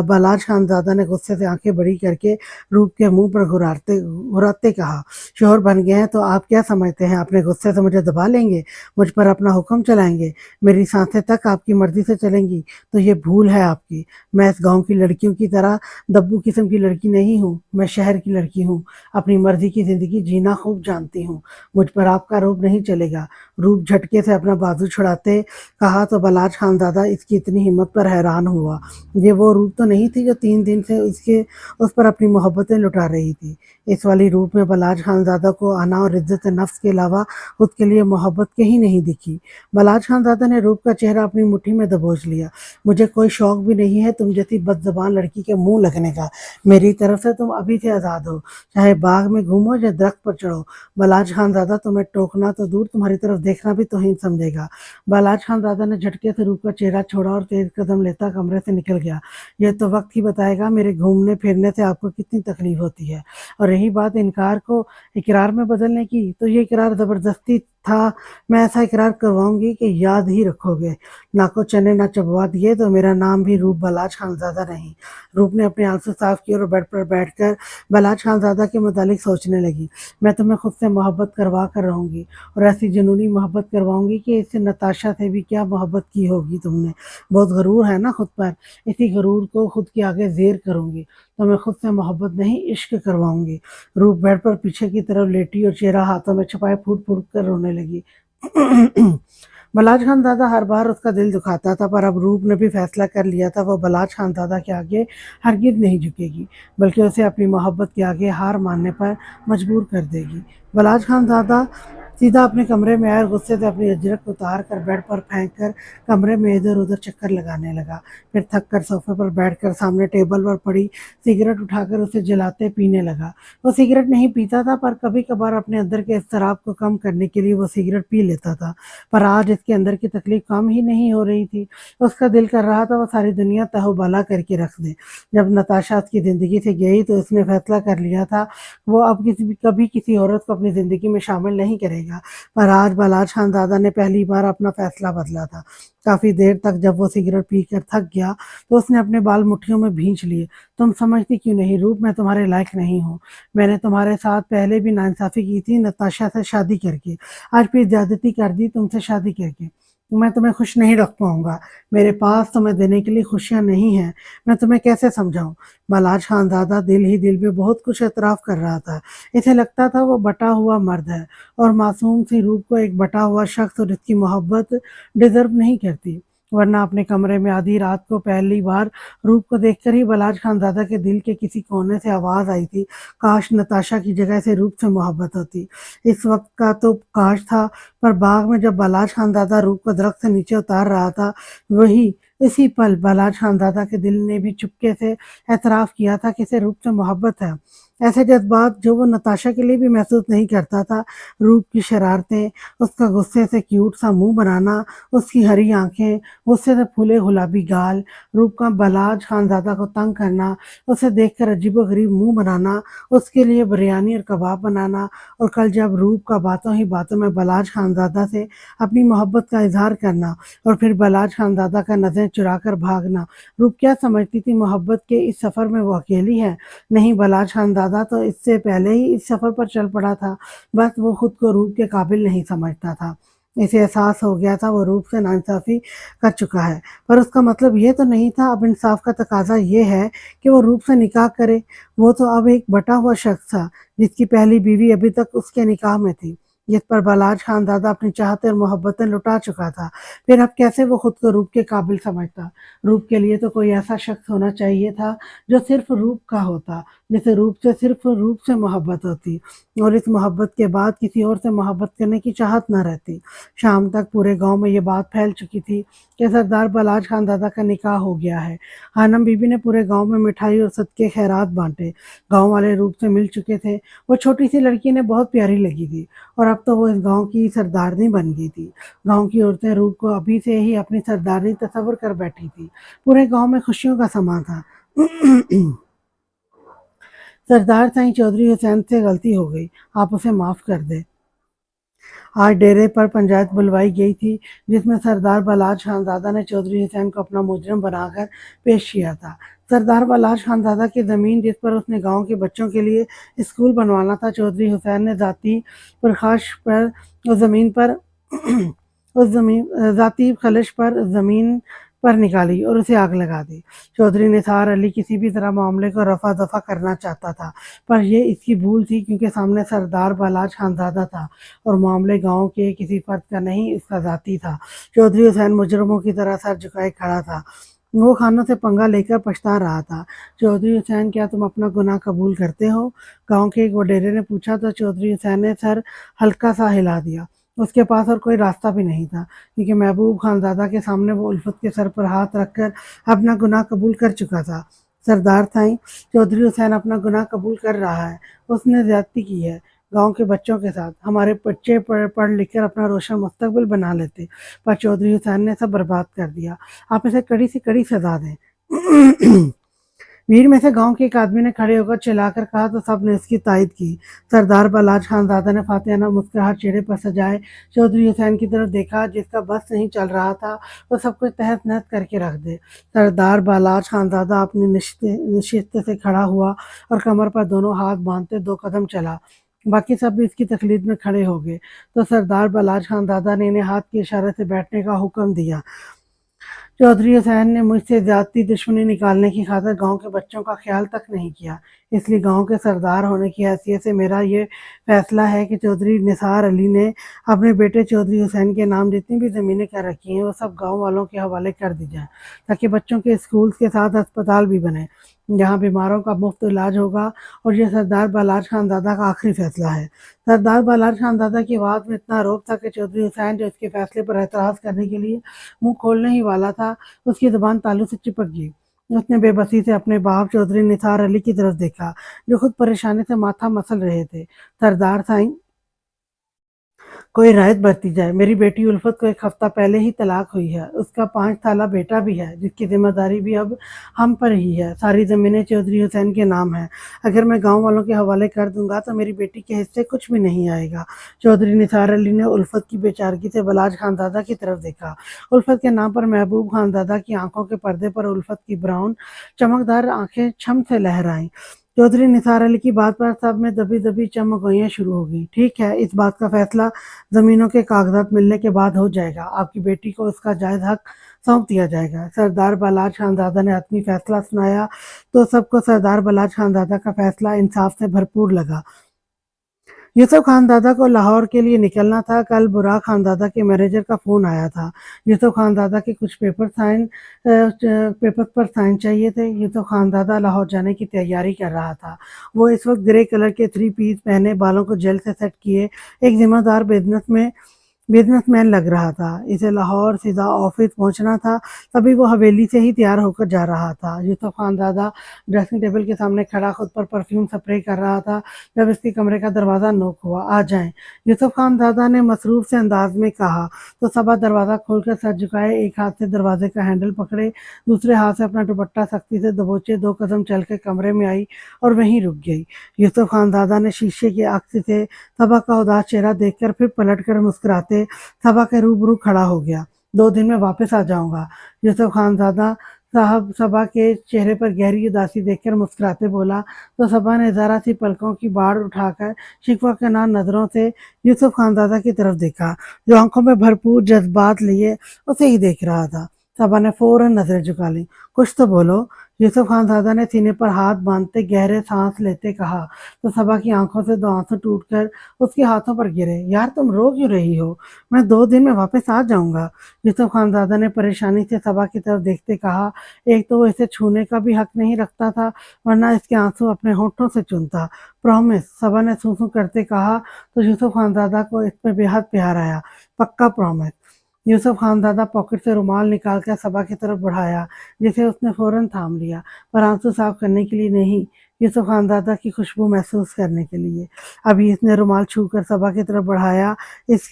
بلاج خان زادہ نے غصے سے آنکھیں بڑی کر کے روپ کے منہ پر گھراتے کہا، شوہر بن گئے ہیں تو آپ کیا سمجھتے ہیں اپنے غصے سے مجھے دبا لیں گے، مجھ پر اپنا حکم چلائیں گے، میری سانسیں تک آپ کی مرضی سے چلیں گی؟ تو یہ بھول ہے آپ کی، میں اس گاؤں کی لڑکیوں کی طرح دبو قسم کی لڑکی نہیں ہوں، میں شہر کی لڑکی ہوں، اپنی مرضی کی زندگی جینا خوب جانتی ہوں، مجھ پر آپ کا روب نہیں چلے گا۔ روپ جھٹکے سے اپنا بازو چھڑاتے کہا تو بلاج خان زادہ اس کی اتنی ہمت پر حیران ہوا۔ یہ وہ روپ تو نہیں تھی جو 3 دن سے اس پر اپنی محبتیں لٹا رہی تھی۔ اس والی روپ میں بلاج خان زادہ کو انا اور عزت نفس کے علاوہ خود کے لیے محبت کہیں نہیں دکھی۔ بلاج خان زادہ نے روپ کا چہرہ اپنی مٹھی میں دبوچ لیا، مجھے کوئی شوق بھی نہیں ہے تم جیسی بد زبان لڑکی کے منہ لگنے کا، میری طرف سے تم ابھی سے آزاد ہو، چاہے باغ میں گھومو یا درخت پر چڑھو۔ بلاج خان زادہ تمہیں ٹوکنا تو دور تمہاری طرف دیکھنا بھی توہین سمجھے گا۔ بلاج خان زادہ نے جھٹکے سے روپ کا چہرہ چھوڑا اور تیز قدم لیتا کمرے سے نکل گیا۔ یہ تو وقت ہی بتائے گا میرے گھومنے پھرنے سے آپ کو کتنی تکلیف ہوتی ہے، اور رہی بات انکار کو اقرار میں بدلنے کی، تو یہ اقرار زبردستی تھا، میں ایسا اقرار کرواؤں گی کہ یاد ہی رکھو گے، ناکو چنے نہ چبوا دیے تو میرا نام بھی روپ بلاج خان زادہ نہیں۔ روپ نے اپنے آنسو صاف کیے اور بیڈ پر بیٹھ کر بلاج خان زادہ کے متعلق سوچنے لگی، میں تمہیں خود سے محبت کروا کر رہوں گی، اور ایسی جنونی محبت کرواؤں گی کہ اس سے نتاشا سے بھی کیا محبت کی ہوگی تم نے، بہت غرور ہے نا خود پر، اسی غرور کو خود کے آگے زیر کروں گی، تو میں خود سے محبت نہیں عشق کرواؤں گی۔ روپ بیڈ پر پیچھے کی طرف لیٹی اور چہرہ ہاتھوں میں چھپائے پھوٹ پھوٹ کر رونے لگی۔ بلاج خان زادہ ہر بار اس کا دل دکھاتا تھا، پر اب روپ نے بھی فیصلہ کر لیا تھا وہ بلاج خان زادہ کے آگے ہرگز نہیں جھکے گی، بلکہ اسے اپنی محبت کے آگے ہار ماننے پر مجبور کر دے گی۔ بلاج خان زادہ सीधा अपने कमरे में आया और गुस्से से अपनी अजरक उतार कर बेड पर फेंक कर कमरे में इधर उधर चक्कर लगाने लगा। फिर थक कर सोफे पर बैठकर सामने टेबल पर पड़ी सिगरेट उठाकर उसे जलाते पीने लगा। वो सिगरेट नहीं पीता था, पर कभी कभार अपने अंदर के इज़्तिराब को कम करने के लिए वो सिगरेट पी लेता था। पर आज इसके अंदर की तकलीफ कम ही नहीं हो रही थी। उसका दिल कर रहा था वो सारी दुनिया तहोबाला करके रख दे। जब नताशा उसकी ज़िंदगी से गई तो उसने फैसला कर लिया था वो अब कभी किसी औरत को अपनी ज़िंदगी में शामिल नहीं करेगा। पर आज बलाज खानज़ादा ने पहली बार अपना फैसला बदला था। काफ़ी देर तक जब वो सिगरेट पीकर थक गया तो उसने अपने बाल मुट्ठियों में भींच लिए। तुम समझती क्यों नहीं रूप, मैं तुम्हारे लायक नहीं हूँ। मैंने तुम्हारे साथ पहले भी नाइंसाफ़ी की थी नताशा से शादी करके। आज फिर ज़्यादती कर दी तुमसे शादी करके। मैं तुम्हें खुश नहीं रख पाऊँगा। मेरे पास तुम्हें देने के लिए खुशियाँ नहीं हैं। मैं तुम्हें कैसे समझाऊँ? बलाज खानज़ादा दिल ही दिल में बहुत कुछ एतराफ़ कर रहा था। इसे लगता था वो बटा हुआ मर्द है और मासूम सी रूप को एक बटा हुआ शख्स और इसकी मोहब्बत डिज़र्व नहीं करती। वरना अपने कमरे में आधी रात को पहली बार रूप को देखकर ही बलाज खानज़ादा के दिल के किसी कोने से आवाज़ आई थी, काश नताशा की जगह से रूप से मोहब्बत होती। इस वक़्त का तो काश था, पर बाग में जब बलाज खानज़ादा रूप को दरख्त से नीचे उतार रहा था, इसी पल बलाज खानज़ादा के दिल ने भी चुपके से एतराफ़ किया था कि इसे रूप से मोहब्बत है। ऐसे जज़्बात जो वो नताशा के लिए भी महसूस नहीं करता था। रूप की शरारतें, उसका गुस्से से क्यूट सा मुँह बनाना, उसकी हरी आँखें, गुस्से से फूले गुलाबी गाल, रूप का बलाज खानज़ादा को तंग करना, उसे देखकर अजीबो-गरीब मुँह बनाना, उसके लिए बिरयानी और कबाब बनाना, और कल जब रूप का बातों ही बातों में बलाज खानज़ादा से अपनी मोहब्बत का इज़हार करना और फिर बलाज खानज़ादा का नज़रें चुरा कर भागना। रूप क्या समझती थी मोहब्बत के इस सफ़र में वो अकेली है? नहीं, बलाज खानज़ादा तो इससे पहले ही इस सफ़र पर चल पड़ा था, बस वो खुद को रूप के काबिल नहीं समझता था। इसे एहसास हो गया था वो रूप से नाइंसाफ़ी कर चुका है, पर उसका मतलब ये तो नहीं था। अब इंसाफ़ का तकाज़ा ये है कि वो रूप से निकाह करे। वो तो अब एक बटा हुआ शख़्स था, जिसकी पहली बीवी अभी तक उसके निकाह में थी, जिस पर बलाज खानज़ादा अपनी चाहतें और मोहब्बतें लुटा चुका था। फिर अब कैसे वो खुद को रूप के काबिल समझता? रूप के लिए तो कोई ऐसा शख़्स होना चाहिए था जो सिर्फ़ रूप का होता, जिसे रूप से सिर्फ़ रूप से मोहब्बत होती और इस मोहब्बत के बाद किसी और से मोहब्बत करने की चाहत ना रहती। शाम तक पूरे गाँव में ये बात फैल चुकी थी कि सरदार बलाज खानज़ादा का निकाह हो गया है। हानम बीबी ने पूरे गाँव में मिठाई और सदके खैरात बाँटे। गाँव वाले रूप से मिल चुके थे। वो छोटी-सी लड़की इन्हें बहुत प्यारी लगी थी और अब तो वो इस गाँव की सरदारनी बन गई थी। गाँव की औरतें रूप को अभी से ही अपनी सरदारनी तस्वर कर बैठी थी। पूरे गाँव में खुशियों का समा था। सरदार साईं चौधरी हुसैन से गलती हो गई, आप उसे माफ़ कर दें। आज डेरे पर पंचायत बुलवाई गई थी, जिसमें सरदार बलाज खानज़ादा ने चौधरी हुसैन को अपना मुजरिम बनाकर पेश किया था। सरदार बलाज खानज़ादा की ज़मीन, जिस पर उसने गाँव के बच्चों के लिए स्कूल बनवाना था, चौधरी हुसैन ने ज़ाती प्रकाश पर उस ज़मीन पर ज़ाती ख़लिश पर ज़मीन पर निकाली और उसे आग लगा दी। चौधरी निसार अली किसी भी तरह मामले को रफ़ा-दफ़ा करना चाहता था, पर ये इसकी भूल थी, क्योंकि सामने सरदार बलाज खानज़ादा था और मामले गाँव के किसी फ़र्द का नहीं, इसका ज़ाती था। चौधरी हुसैन मुजरिमों की तरह सर झुकाए खड़ा था। वो खानों से पंगा लेकर पछता रहा था। चौधरी हुसैन, क्या तुम अपना गुनाह कबूल करते हो? गाँव के एक वडेरे ने पूछा तो चौधरी हुसैन ने सर हल्का-सा हिला दिया। उसके पास और कोई रास्ता भी नहीं था, क्योंकि महबूब खानज़ादा के सामने वो उल्फत के सर पर हाथ रखकर अपना गुनाह कबूल कर चुका था। सरदार साईं, चौधरी हुसैन अपना गुनाह कबूल कर रहा है। उसने ज़्यादती की है गाँव के बच्चों के साथ। हमारे बच्चे पढ़ लिख कर अपना रोशन मुस्तकबिल बना लेते, पर चौधरी हुसैन ने सब बर्बाद कर दिया। आप इसे कड़ी से कड़ी सज़ा दें। भीड़ में से गाँव के एक आदमी ने खड़े होकर चिल्लाकर कहा तो सब ने उसकी तायद की। सरदार बलाज खानज़ादा ने फातिहाना मुस्कुराहट चेहरे पर सजाए चौधरी हुसैन की तरफ देखा, जिसका बस नहीं चल रहा था वो सब कुछ तहस-नहस करके रख दे। सरदार बलाज खानज़ादा अपनी नशिस्त से खड़ा हुआ और कमर पर दोनों हाथ बाँधते 2 कदम चला। बाकी सब भी इसकी तक़लीद में खड़े हो गए, तो सरदार बलाज खानज़ादा ने इन्हें हाथ के इशारे से बैठने का हुक्म दिया। चौधरी हुसैन ने मुझसे ज़्यादती दुश्मनी निकालने की खातिर गाँव के बच्चों का ख़्याल तक नहीं किया, इसलिए गाँव के सरदार होने की हैसियत से मेरा ये फ़ैसला है कि चौधरी निसार अली ने अपने बेटे चौधरी हुसैन के नाम जितनी भी ज़मीनें कर रखी हैं वो सब गाँव वालों के हवाले कर दी जाएँ, ताकि बच्चों के स्कूल के साथ अस्पताल भी बने। جہاں بیماروں کا مفت علاج ہوگا، اور یہ سردار بالاج خان زادہ کا آخری فیصلہ ہے۔ سردار بالاج خان زادہ کی آواز میں اتنا روب تھا کہ چودھری حسین جو اس کے فیصلے پر اعتراض کرنے کے لیے منہ کھولنے ہی والا تھا، اس کی زبان تالو سے چپک گئی۔ اس نے بے بسی سے اپنے باپ چودھری نثار علی کی طرف دیکھا، جو خود پریشانی سے ماتھا مسل رہے تھے۔ سردار سائیں، کوئی رعایت برتی جائے۔ میری بیٹی الفت کو 1 ہفتہ پہلے ہی طلاق ہوئی ہے، اس کا 5 سالہ بیٹا بھی ہے، جس کی ذمہ داری بھی اب ہم پر ہی ہے۔ ساری زمینیں چودھری حسین کے نام ہیں۔ اگر میں گاؤں والوں کے حوالے کر دوں گا تو میری بیٹی کے حصے کچھ بھی نہیں آئے گا۔ چودھری نثار علی نے الفت کی بے چارگی سے بالاج خان زادہ کی طرف دیکھا۔ الفت کے نام پر محبوب خان زادہ کی آنکھوں کے پردے پر الفت کی براؤن چمکدار آنکھیں چھم سے لہرائیں۔ چودھری نثار علی کی بات پر سب میں دبی دبی چمگوئیاں شروع ہو گئیں۔ ٹھیک ہے، اس بات کا فیصلہ زمینوں کے کاغذات ملنے کے بعد ہو جائے گا۔ آپ کی بیٹی کو اس کا جائز حق سونپ دیا جائے گا۔ سردار بالاج خان زادہ نے حتمی فیصلہ سنایا تو سب کو سردار بالاج خان زادہ کا فیصلہ انصاف سے بھرپور لگا۔ یوسف خان زادہ کو لاہور کے لیے نکلنا تھا۔ کل براق خان زادہ کے مینیجر کا فون آیا تھا۔ یوسف خان زادہ کے کچھ پیپر پر سائن چاہیے تھے۔ یوسف خان زادہ لاہور جانے کی تیاری کر رہا تھا۔ وہ اس وقت گرے کلر کے 3 پیس پہنے، بالوں کو جیل سے سیٹ کیے ایک ذمہ دار بزنس مین لگ رہا تھا۔ اسے لاہور سیدھا آفس پہنچنا تھا، تبھی وہ حویلی سے ہی تیار ہو کر جا رہا تھا۔ یوسف خان زادہ ڈریسنگ ٹیبل کے سامنے کھڑا خود پر پرفیوم سپرے کر رہا تھا جب اس کے کمرے کا دروازہ نوک ہوا۔ آ جائیں، یوسف خان زادہ نے مصروف سے انداز میں کہا تو صبا دروازہ کھول کر سر جھکائے، ایک ہاتھ سے دروازے کا ہینڈل پکڑے، دوسرے ہاتھ سے اپنا دوپٹہ سختی سے دبوچے 2 قدم چل کے کمرے میں آئی اور وہیں رک گئی۔ یوسف خان زادہ نے شیشے کے عکس سے صبا کا اداس چہرہ دیکھ کر پھر پلٹ کر مسکراتے صبا کے روبرو کھڑا ہو گیا۔ 2 دن میں واپس آ جاؤں گا۔ یوسف خان زادہ صاحب صبا کے چہرے پر گہری اداسی دیکھ کر مسکراتے بولا تو صبا نے ذرا سی پلکوں کی باڑ اٹھا کر شکوہ کنار نظروں سے یوسف خان زادہ کی طرف دیکھا، جو آنکھوں میں بھرپور جذبات لیے اسے ہی دیکھ رہا تھا۔ صبا نے فوراً نظریں جھکا لیں۔ کچھ تو بولو، یوسف خان زادہ نے سینے پر ہاتھ باندھتے گہرے سانس لیتے کہا تو صبا کی آنکھوں سے 2 آنسو ٹوٹ کر اس کے ہاتھوں پر گرے۔ یار تم رو کیوں رہی ہو؟ میں 2 دن میں واپس آ جاؤں گا۔ یوسف خان زادہ نے پریشانی سے صبا کی طرف دیکھتے کہا، ایک تو وہ اسے چھونے کا بھی حق نہیں رکھتا تھا، ورنہ اس کے آنسو اپنے ہونٹوں سے چنتا۔ پرومس، صبا نے سوں سوں کرتے کہا تو یوسف خان زادہ کو اس پہ بے حد پیار آیا۔ پکا پرومس۔ یوسف خان زادہ پاکٹ سے رومال نکال کر صبا کی طرف بڑھایا، جسے اس نے فوراً تھام لیا، پر آنسو صاف کرنے کے لیے نہیں، یوسف خان زادہ کی خوشبو محسوس کرنے کے لیے۔ ابھی اس نے رومال چھو کر صبا کی طرف بڑھایا، اس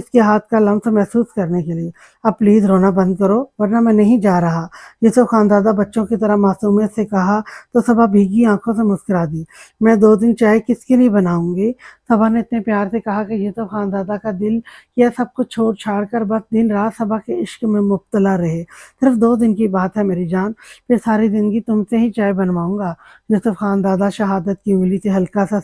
کے ہاتھ کا لمس محسوس کرنے کے لیے۔ اب پلیز رونا بند کرو، ورنہ میں نہیں جا رہا، یوسف خان زادہ بچوں کی طرح معصومیت سے کہا تو صبا بھیگی آنکھوں سے مسکرا دی۔ میں 2 دن چائے کس کے لیے بناؤں گی؟ صبا نے اتنے پیار سے کہا کہ یوسف خان زادہ کا دل کیا سب کچھ چھوڑ چھاڑ کر بس دن رات صبا کے عشق میں مبتلا رہے۔ صرف 2 دن کی بات ہے میری جان، پھر ساری زندگی تم سے ہی چائے بنواؤں گا۔ یوسف خان زادہ شہادت کی انگلی سے ہلکا سا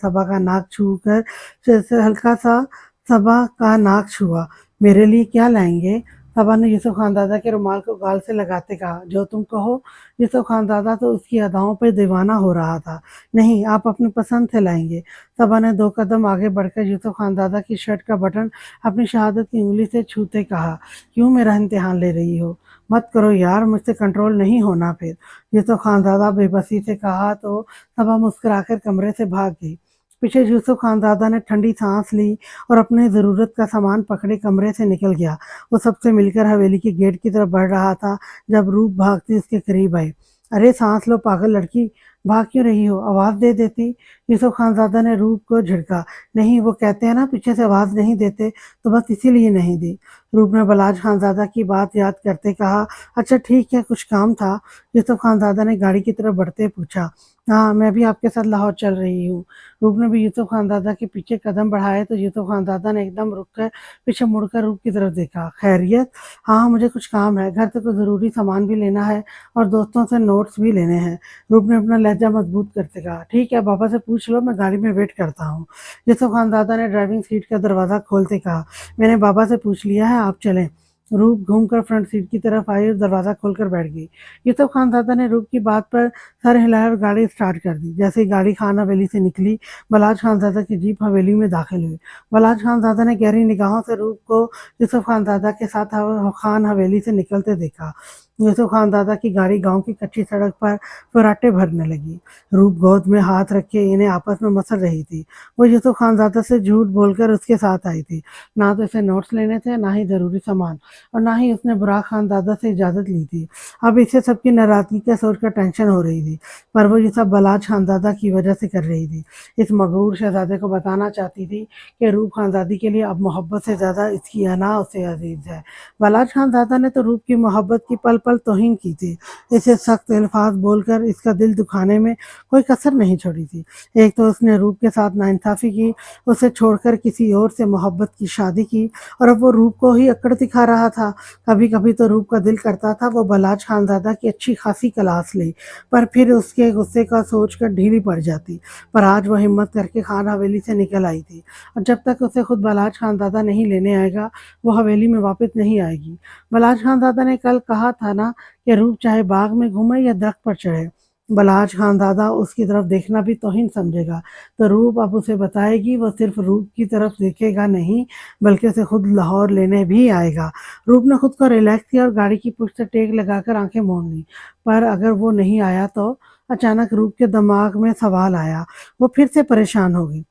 صبا کا ناک چھوا۔ میرے لیے کیا لائیں گے؟ صبا نے یوسف خان زادہ کے رومال کو گال سے لگاتے کہا، جو تم کہو۔ یوسف خان زادہ تو اس کی اداؤں پہ دیوانہ ہو رہا تھا۔ نہیں، آپ اپنی پسند سے لائیں گے۔ صبا نے 2 قدم آگے بڑھ کر یوسف خان زادہ کی شرٹ کا بٹن اپنی شہادت کی انگلی سے چھوتے کہا، کیوں میرا امتحان لے رہی ہو؟ مت کرو یار، مجھ سے کنٹرول نہیں ہونا پھر، یوسف خان زادہ بے بسی سے کہا تو صبا مسکرا کر کمرے سے بھاگ گئی۔ پیچھے یوسف خان زادہ نے ٹھنڈی سانس لی اور اپنے ضرورت کا سامان پکڑے کمرے سے نکل گیا۔ وہ سب سے مل کر حویلی کے گیٹ کی طرف بڑھ رہا تھا جب روپ بھاگتی اس کے قریب آئی۔ ارے سانس لو پاگل لڑکی، بھاگ کیوں رہی ہو؟ آواز دے دیتی۔ یوسف خان زادہ نے روپ کو جھڑکا۔ نہیں، وہ کہتے ہیں نا پیچھے سے آواز نہیں دیتے، تو بس اسی لیے نہیں دی۔ روپ نے بالاج خان زادہ کی بات یاد کرتے کہا، اچھا ٹھیک ہے، کچھ کام تھا؟ یوسف خان زادہ نے گاڑی کی طرف بڑھتے پوچھا۔ ہاں، میں بھی آپ کے ساتھ لاہور چل رہی ہوں۔ روپ نے بھی یوسف خان زادہ کے پیچھے قدم بڑھائے تو یوسف خان زادہ نے ایک دم رک کر پیچھے مڑ کر روپ کی طرف دیکھا۔ خیریت؟ ہاں، مجھے کچھ کام ہے، گھر سے کچھ ضروری سامان بھی لینا ہے اور دوستوں سے نوٹس بھی لینے ہیں۔ روپ نے اپنا لہجہ مضبوط کرتے کہا، ٹھیک ہے، بابا سے پوچھ لو، میں گاڑی میں ویٹ کرتا ہوں۔ یوسف خان زادہ نے ڈرائیونگ سیٹ کا دروازہ کھولتے کہا، میں نے بابا سے پوچھ لیا ہے، آپ چلیں۔ روپ گھوم کر فرنٹ سیٹ کی طرف آئی اور دروازہ کھول کر بیٹھ گئی۔ یوسف خان زادہ نے روپ کی بات پر سر ہلایا اور گاڑی سٹارٹ کر دی۔ جیسے ہی گاڑی خان حویلی سے نکلی، بالاج خان زادہ کی جیپ حویلی میں داخل ہوئی۔ بالاج خان زادہ نے گہری نگاہوں سے روپ کو یوسف خان زادہ کے ساتھ خان حویلی سے نکلتے دیکھا۔ यूसुफ खान दादा की गाड़ी गांव की कच्ची सड़क पर फर्राटे भरने लगी। रूप गोद में हाथ रखे इन्हें आपस में मसल रही थी। वो यूसुफ खान दादा से झूठ बोलकर उसके साथ आई थी। ना तो इसे नोट्स लेने थे, ना ही जरूरी सामान, और ना ही उसने बुराक खान दादा से इजाजत ली थी। अब इसे सबकी नाराजगी का सोचकर टेंशन हो रही थी, पर वो ये सब बलाज खानदादा की वजह से कर रही थी। इस मगरूर शहजादे को बताना चाहती थी कि रूप खानदादी के लिए अब मोहब्बत से ज्यादा इसकी अना उसे अजीज है। बलाज खानदादा ने तो रूप की मोहब्बत की पल पल तौहीन की थी। इसे सख्त अल्फाज बोलकर इसका दिल दुखाने में कोई कसर नहीं छोड़ी थी। एक तो उसने रूप के साथ नाइंसाफी की, उसे छोड़कर किसी और से मोहब्बत की शादी की, और अब वो रूप को ही अकड़ दिखा रहा था। कभी कभी तो रूप का दिल करता था वो बलाज खानदादा की अच्छी खासी क्लास ले, पर फिर उसके गुस्से का सोचकर ढीली पड़ जाती। पर आज वो हिम्मत करके खान हवेली से निकल आई थी, और जब तक उसे खुद बलाज खानदादा नहीं लेने आएगा वो हवेली में वापस नहीं आएगी। बलाज खानदादा ने कल कहा था ना कि रूप चाहे बाग में घूमे या दरख्त पर चढ़े, बलाज खानदादा उसकी तरफ देखना भी तौहीन समझेगा। तो रूप अब उसे बताएगी, वो सिर्फ रूप की तरफ देखेगा नहीं, बल्कि उसे खुद लाहौर लेने भी आएगा। रूप ने खुद को रिलैक्स किया और गाड़ी की पुश्त से टेक लगाकर आंखें मूंद ली। पर अगर वो नहीं आया तो? अचानक रूप के दिमाग में सवाल आया। वो फिर से परेशान हो गई।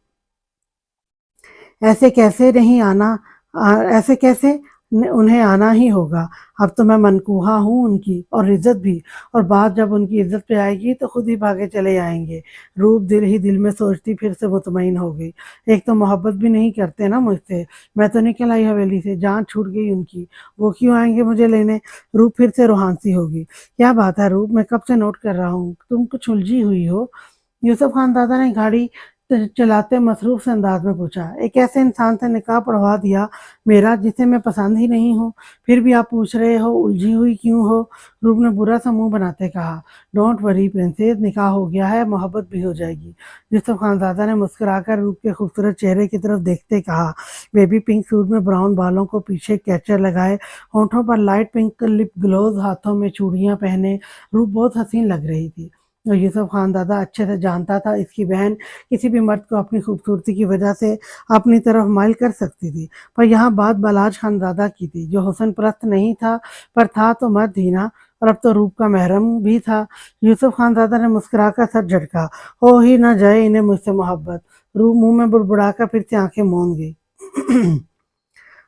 ऐसे कैसे नहीं आना, ऐसे कैसे उन्हें आना ही होगा। अब तो मैं मनकूहा हूँ उनकी, और इज्जत भी, और बात जब उनकी इज्जत पे आएगी तो खुद ही भागे चले आएंगे। रूप दिल ही दिल में सोचती फिर से मुतमईन हो गई। एक तो मोहब्बत भी नहीं करते ना मुझसे, मैं तो निकल आई हवेली से, जान छूट गई उनकी, वो क्यों आएंगे मुझे लेने। रूप फिर से रूहानसी होगी। क्या बात है रूप, मैं कब से नोट कर रहा हूँ, तुम कुछ उलझी हुई हो। यूसुफ खान दादा ने गाड़ी चलाते मसरूफ से अंदाज में पूछा। एक ऐसे इंसान से निकाह पढ़वा दिया मेरा जिसे मैं पसंद ही नहीं हूँ, फिर भी आप पूछ रहे हो उलझी हुई क्यों हो। रूप ने बुरा सा मुंह बनाते कहा। डोंट वरी प्रिंसेस, निकाह हो गया है, मोहब्बत भी हो जाएगी। यूसुफ खानजादा ने मुस्कुराकर रूप के खूबसूरत चेहरे की तरफ देखते कहा। बेबी पिंक सूट में ब्राउन बालों को पीछे कैचर लगाए, होंठों पर लाइट पिंक लिप ग्लोव, हाथों में चूड़ियां पहने रूप बहुत हसीन लग रही थी। और यूसुफ खानदादा अच्छे से जानता था इसकी बहन किसी भी मर्द को अपनी खूबसूरती की वजह से अपनी तरफ माइल कर सकती थी। पर यहाँ बात बलाज खानजादा की थी, जो हुस्न परस्त नहीं था, पर था तो मर्द ही ना, और अब तो रूप का महरम भी था। यूसुफ खानजादा ने मुस्कुराकर सर झटका। हो ही ना जाए इन्हें मुझसे मोहब्बत। रूप मुंह में बुड़बुड़ाकर फिर से आंखें मूंद गई।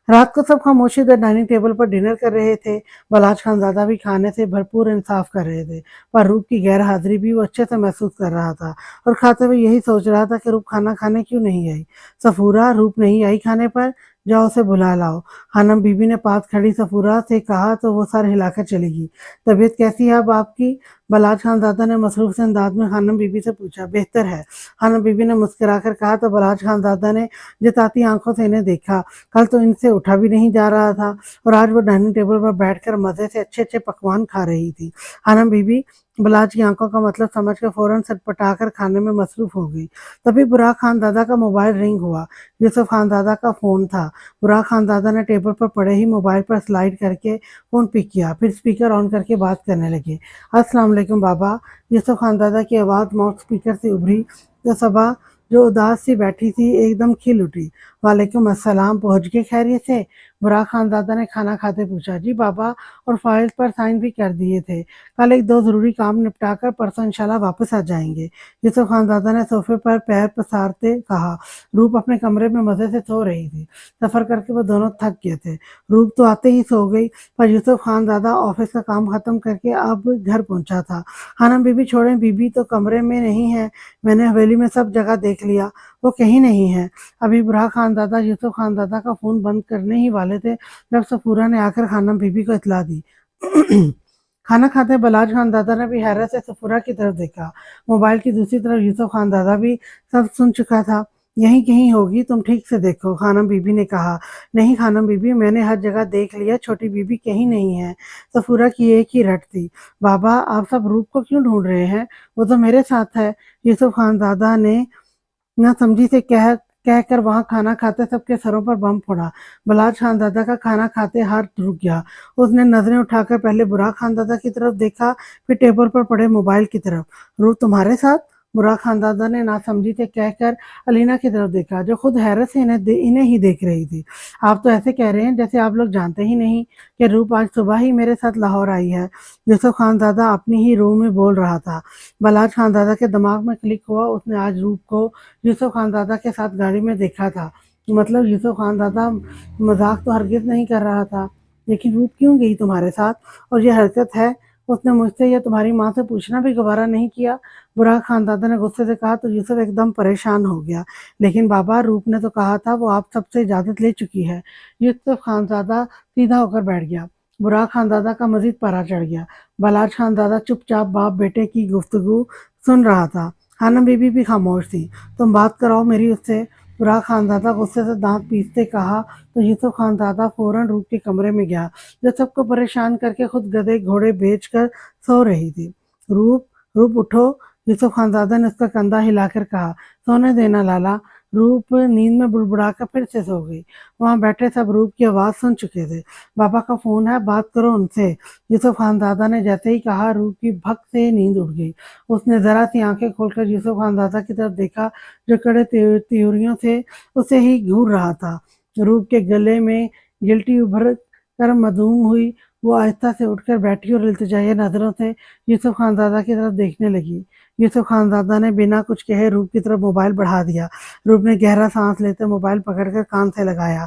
रात को सब खामोशी से डाइनिंग टेबल पर डिनर कर रहे थे। बलाज खानजादा भी खाने से भरपूर इंसाफ कर रहे थे, पर रूप की गैर हाजिरी भी वो अच्छे से महसूस कर रहा था, और खाते हुए यही सोच रहा था कि रूप खाना खाने क्यों नहीं आई। सफूरा, रूप नहीं आई खाने पर, जाओ उसे बुला लाओ। हानम बीबी ने पास खड़ी सफूरा से कहा तो वो सर हिलाकर चली गई। तबीयत कैसी है अब आपकी? बलाज खानजादा ने मसरूफ से अंदाज में खानम बीबी से पूछा। बेहतर है, हानम बीबी ने मुस्कुराकर कहा तो बलाज खानजादा ने जताती आंखों से इन्हें देखा। कल तो इनसे उठा भी नहीं जा रहा था, और आज वो डाइनिंग टेबल पर बैठकर मजे से अच्छे अच्छे पकवान खा रही थी। हानम बीबी बलाज की आंखों का मतलब समझकर फौरन सटपटाकर खाने में मसरूफ हो गई। तभी बुराक खान दादा का मोबाइल रिंग हुआ। यूसुफ खान दादा का फोन था। बुराक खान दादा ने टेबल पर पड़े ही मोबाइल पर स्लाइड करके फोन पिक किया, फिर स्पीकर ऑन करके बात करने लगे। अस्सलाम वालेकुम बाबा। यूसुफ खान दादा की आवाज़ माउथ स्पीकर से उभरी तो सबा जो उदास सी बैठी थी एकदम खिल उठी। वालेकुम अस्सलाम, पहुंच गए खैरियत से? बुराक खान दादा ने खाना खाते पूछा। जी बाबा, और फाइल पर साइन भी कर दिए थे। कल एक दो ज़रूरी काम निपटाकर परसों इंशाल्लाह वापस आ जाएंगे। यूसुफ खान दादा ने सोफे पर पैर पसारते कहा। रूप अपने कमरे में मज़े से सो रही थी। सफ़र करके वो दोनों थक गए थे। रूप तो आते ही सो गई, पर यूसुफ खान दादा ऑफिस का काम ख़त्म करके अब घर पहुंचा था। खानम बीबी छोड़ें, बीबी तो कमरे में नहीं है, मैंने हवेली में सब जगह देख लिया, वो कहीं नहीं है। अभी बुरहा खान दादा यूसुफ खान दादा का फ़ोन बंद करने ही वाले थे जब सफूरा ने आकर खानम बीबी को इतला दी। खाना खाते बलाज खान दादा ने भी हैरत से सफूरा की तरफ देखा। मोबाइल की दूसरी तरफ यूसुफ खान दादा भी सब सुन चुका था। यहीं कहीं होगी, तुम ठीक से देखो, खानम बीबी ने कहा। नहीं खानम बीबी, मैंने हर जगह देख लिया, छोटी बीबी कहीं नहीं है। सफूरा की एक ही रट थी। बाबा, आप सब रूप को क्यों ढूंढ रहे हैं? वो तो मेरे साथ है। यूसुफ खान दादा ने ना समझी से कहकर वहां खाना खाते सबके सरों पर बम फोड़ा। बलाज खान दादा का खाना खाते हाथ रुक गया। उसने नजरें उठाकर पहले बुराक खान दादा की तरफ देखा, फिर टेबल पर पड़े मोबाइल की तरफ। रूप तुम्हारे साथ? बुराक खानदादा ने नासमझी से कहकर अलीना की तरफ देखा, जो खुद हैरत से इन्हें ही देख रही थी। आप तो ऐसे कह रहे हैं जैसे आप लोग जानते ही नहीं कि रूप आज सुबह ही मेरे साथ लाहौर आई है। यूसुफ खानदादा अपनी ही रूह में बोल रहा था। बलाज खानदादा के दिमाग में क्लिक हुआ, उसने आज रूप को यूसुफ खानदादा के साथ गाड़ी में देखा था। मतलब यूसुफ खानदादा मजाक तो हरगिज नहीं कर रहा था। लेकिन रूप क्यों गई तुम्हारे साथ? और ये हरकत है, उसने मुझसे या तुम्हारी माँ से पूछना भी गवारा नहीं किया। बुराक खानदादा ने गुस्से से कहा तो यूसुफ एकदम परेशान हो गया। लेकिन बाबा, रूप ने तो कहा था वो आप सबसे इजाजत ले चुकी है। यूसुफ खानदादा सीधा होकर बैठ गया। बुराक खानदादा का मजीद पारा चढ़ गया। बलाज खानदादा चुपचाप बाप बेटे की गुफ्तगू सुन रहा था। हानम बीबी भी खामोश थी। तुम बात कराओ मेरी उससे, बुराक खानदादा गुस्से से दांत पीसते कहा तो यूसुफ खानदादा फौरन रूप के कमरे में गया, जो सबको परेशान करके खुद गधे घोड़े बेचकर सो रही थी। रूप, रूप उठो, यूसुफ खानदादा ने उसका कंधा हिलाकर कहा। सोने देना लाला। रूप नींद में बुड़बुड़ाकर फिर से सो गई। वहां बैठे सब रूप की आवाज सुन चुके थे। बाबा का फोन है, बात करो उनसे। यूसुफ खानदादा ने जैसे ही कहा, रूप की भक से नींद उड़ गई। उसने जरा सी आंखें खोलकर यूसुफ खानदादा की तरफ देखा, जो कड़े त्योरियों से उसे ही घूर रहा था। रूप के गले में गिल्टी उभर कर मधूम हुई। वो आहिस्ता से उठकर बैठी और इल्तिजाई नजरों से यूसुफ खानदादा की तरफ देखने लगी। यूसुफ खानदादा ने बिना कुछ कहे रूप की तरफ मोबाइल बढ़ा दिया। रूप ने गहरा सांस लेते मोबाइल पकड़कर कान से लगाया।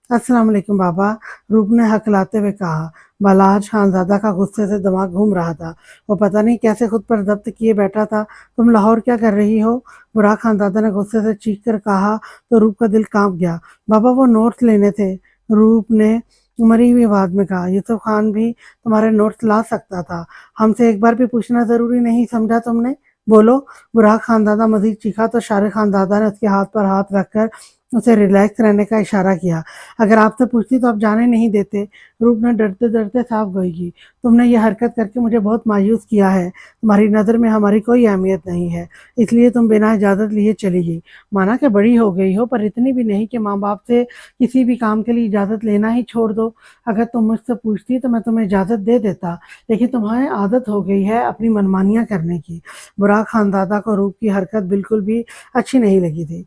अस्सलाम वालेकुम बाबा, रूप ने हकलाते हुए कहा। बलाज खानजादा का गुस्से से दिमाग घूम रहा था। वो पता नहीं कैसे खुद पर जब्त किए बैठा था। तुम लाहौर क्या कर रही हो? बुराक खानजादा ने गुस्से से चीख कर कहा तो रूप का दिल कांप गया। बाबा, वो नोट्स लेने थे, रूप ने मरी हुई आवाज में कहा। यूसुफ खान भी तुम्हारे नोट्स ला सकता था, हमसे एक बार भी पूछना जरूरी नहीं समझा तुमने? बोलो। बुराक खानदादा मजीद चीखा तो शारिक खानदादा ने उसके हाथ पर हाथ रखकर उसे रिलैक्स रहने का इशारा किया। अगर आपसे पूछती तो आप जाने नहीं देते, रूप ने डरते डरते साफ गोई की। तुमने ये हरकत करके मुझे बहुत मायूस किया है। तुम्हारी नज़र में हमारी कोई अहमियत नहीं है, इसलिए तुम बिना इजाज़त लिए चली गई। माना कि बड़ी हो गई हो, पर इतनी भी नहीं कि माँ बाप से किसी भी काम के लिए इजाज़त लेना ही छोड़ दो। अगर तुम मुझसे पूछती तो मैं तुम्हें इजाज़त दे देता, लेकिन तुम्हें आदत हो गई है अपनी मनमानियाँ करने की। बुराक खानदादा को रूप की हरकत बिल्कुल भी अच्छी नहीं लगी थी।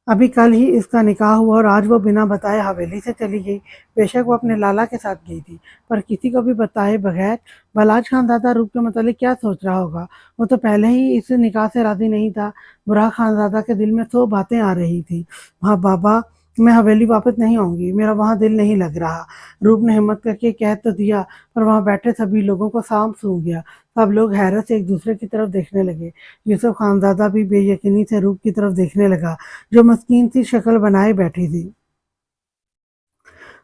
अभी कल ही इसका निकाह हुआ और आज वो बिना बताए हवेली से चली गई। बेशक वो अपने लाला के साथ गई थी, पर किसी को भी बताए बगैर। बलाज खानदादा रूप के मतलब क्या सोच रहा होगा? वो तो पहले ही इस निकाह से राजी नहीं था। बुराक खानदादा के दिल में 100 बातें आ रही थी। हाँ बाबा, मैं हवेली वापस नहीं आऊंगी, मेरा वहाँ दिल नहीं लग रहा। रूप ने हिम्मत करके कह तो दिया, पर वहाँ बैठे सभी लोगों को सांप सूंघ गया। सब लोग हैरत से एक दूसरे की तरफ देखने लगे। यूसुफ खानदादा भी बेयकीनी से रूप की तरफ देखने लगा, जो मस्कीन सी शक्ल बनाए बैठी थी।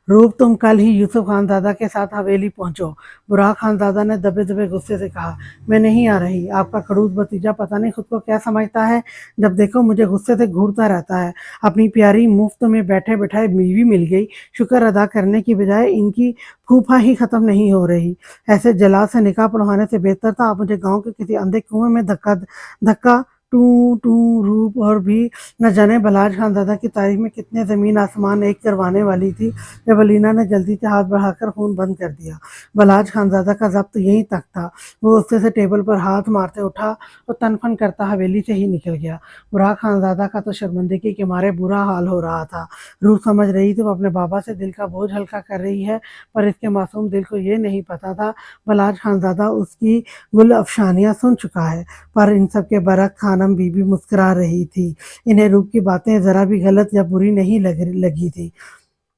रूप, तुम कल ही यूसुफ खानदादा के साथ हवेली पहुंचो, बुराक खानदादा ने दबे दबे गुस्से से कहा। मैं नहीं आ रही, आपका खड़ूस भतीजा पता नहीं खुद को क्या समझता है, जब देखो मुझे गुस्से से घूरता रहता है। अपनी प्यारी मुफ्त में बैठे बैठाए बीवी मिल गई, शुक्र अदा करने की बजाय इनकी फूफा ही खत्म नहीं हो रही। ऐसे जला से निकाह पढ़वाने से बेहतर था आप मुझे गाँव के किसी अंधे कुएं में धक्का धक्का टू टू रूप और भी न जाने बलाज खानदादा की तारीफ में कितने ज़मीन आसमान एक करवाने वाली थी, जब अलीना ने जल्दी से हाथ बढ़ाकर खून बंद कर दिया। बलाज खानदादा का ज़ब्त यहीं तक था। वो गुस्से से टेबल पर हाथ मारते उठा और तनफन करता हवेली से ही निकल गया। बुराक खानदादा का तो शर्मिंदगी के मारे बुरा हाल हो रहा था। रूह समझ रही थी वो अपने बाबा से दिल का बोझ हल्का कर रही है, पर इसके मासूम दिल को ये नहीं पता था बलाज खानदादा उसकी गुल अफशानियाँ सुन चुका है। पर इन सब के बरक खानम बीबी मुस्कुरा रही थी। इन्हें रूप की बातें ज़रा भी गलत या बुरी नहीं लगी थी।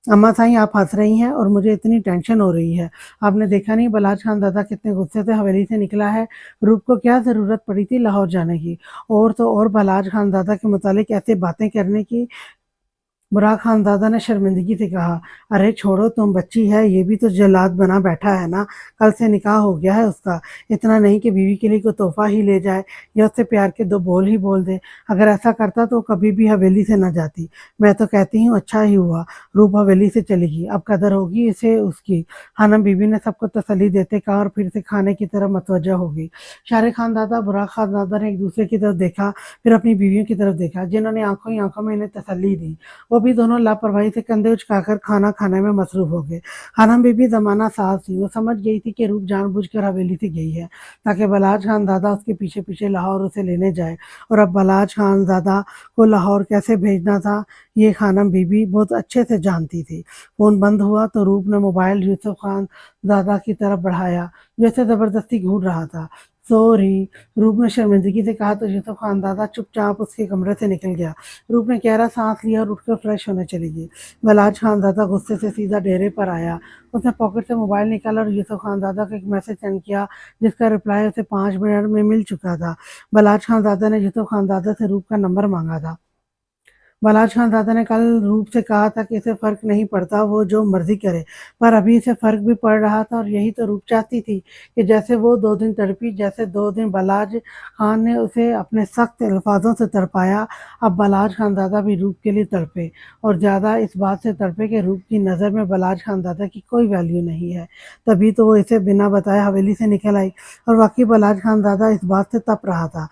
अम्मा साईं, आप हंस रही हैं और मुझे इतनी टेंशन हो रही है। आपने देखा नहीं बलाज खानदादा कितने गुस्से से हवेली से निकला है? रूप को क्या ज़रूरत पड़ी थी लाहौर जाने की, और तो और बलाज खानदादा के मुतालिक ऐसे बातें करने की। बुराक खानदादा ने शर्मिंदगी से कहा। अरे छोड़ो, तुम बच्ची है, ये भी तो जल्लाद बना बैठा है ना। कल से निकाह हो गया है उसका, इतना नहीं कि बीवी के लिए कोई तोहफा ही ले जाए या उससे प्यार के दो बोल ही बोल दे। अगर ऐसा करता तो कभी भी हवेली से न जाती। मैं तो कहती हूँ अच्छा ही हुआ रूप हवेली से चलेगी, अब कदर होगी इसे उसकी। हानम बीबी ने सबको तसल्ली देते कहा और फिर से खाने की तरफ मतवज्जा हो गई। शारे खानदादा बुराक खानदादा ने एक दूसरे की तरफ देखा, फिर अपनी बीवियों की तरफ देखा, जिन्होंने आंखों ही आंखों में इन्हें तसल्ली दी। वो अभी दोनों लापरवाही से कंधे उचकाकर खाना खाने में मसरूफ हो गए। खानम बीबी ज़माना साज थी, वो समझ गई थी कि रूप जानबूझकर हवेली से गई है ताकि बलाज खानज़ादा उसके पीछे पीछे लाहौर उसे लेने जाए, और अब बलाज खानज़ादा को लाहौर कैसे भेजना था ये खानम बीबी बहुत अच्छे से जानती थी। फ़ोन बंद हुआ तो रूप ने मोबाइल यूसुफ खानज़ादा की तरफ बढ़ाया, जो इसे ज़बरदस्ती घूर रहा था। सॉरी, रूप ने शर्मिंदगी से कहा तो यूसुफ खानज़ादा चुपचाप उसके कमरे से निकल गया। रूप ने गहरा सांस लिया और उठकर फ्रेश होने चली गई। बलाज खानज़ादा गुस्से से सीधा डेरे पर आया। उसने पॉकेट से मोबाइल निकाला और यूसुफ खानज़ादा को एक मैसेज सेंड किया, जिसका रिप्लाई उसे 5 मिनट में मिल चुका था। बलाज खानज़ादा ने यूसुफ खानज़ादा से रूप का नंबर मांगा था। बलाज खानज़ादा ने कल रूप से कहा था कि इसे फ़र्क नहीं पड़ता, वो जो मर्ज़ी करे, पर अभी इसे फ़र्क भी पड़ रहा था, और यही तो रूप चाहती थी कि जैसे वो 2 दिन तड़पी, जैसे 2 दिन बलाज खान ने उसे अपने सख्त अल्फाज़ों से तड़पाया, अब बलाज खानज़ादा भी रूप के लिए तड़पे, और ज़्यादा इस बात से तड़पे कि रूप की नज़र में बलाज खानज़ादा की कोई वैल्यू नहीं है। तभी तो वो इसे बिना बताए हवेली से निकल आई, और वाक़ई बलाज खानज़ादा इस बात से तप रहा था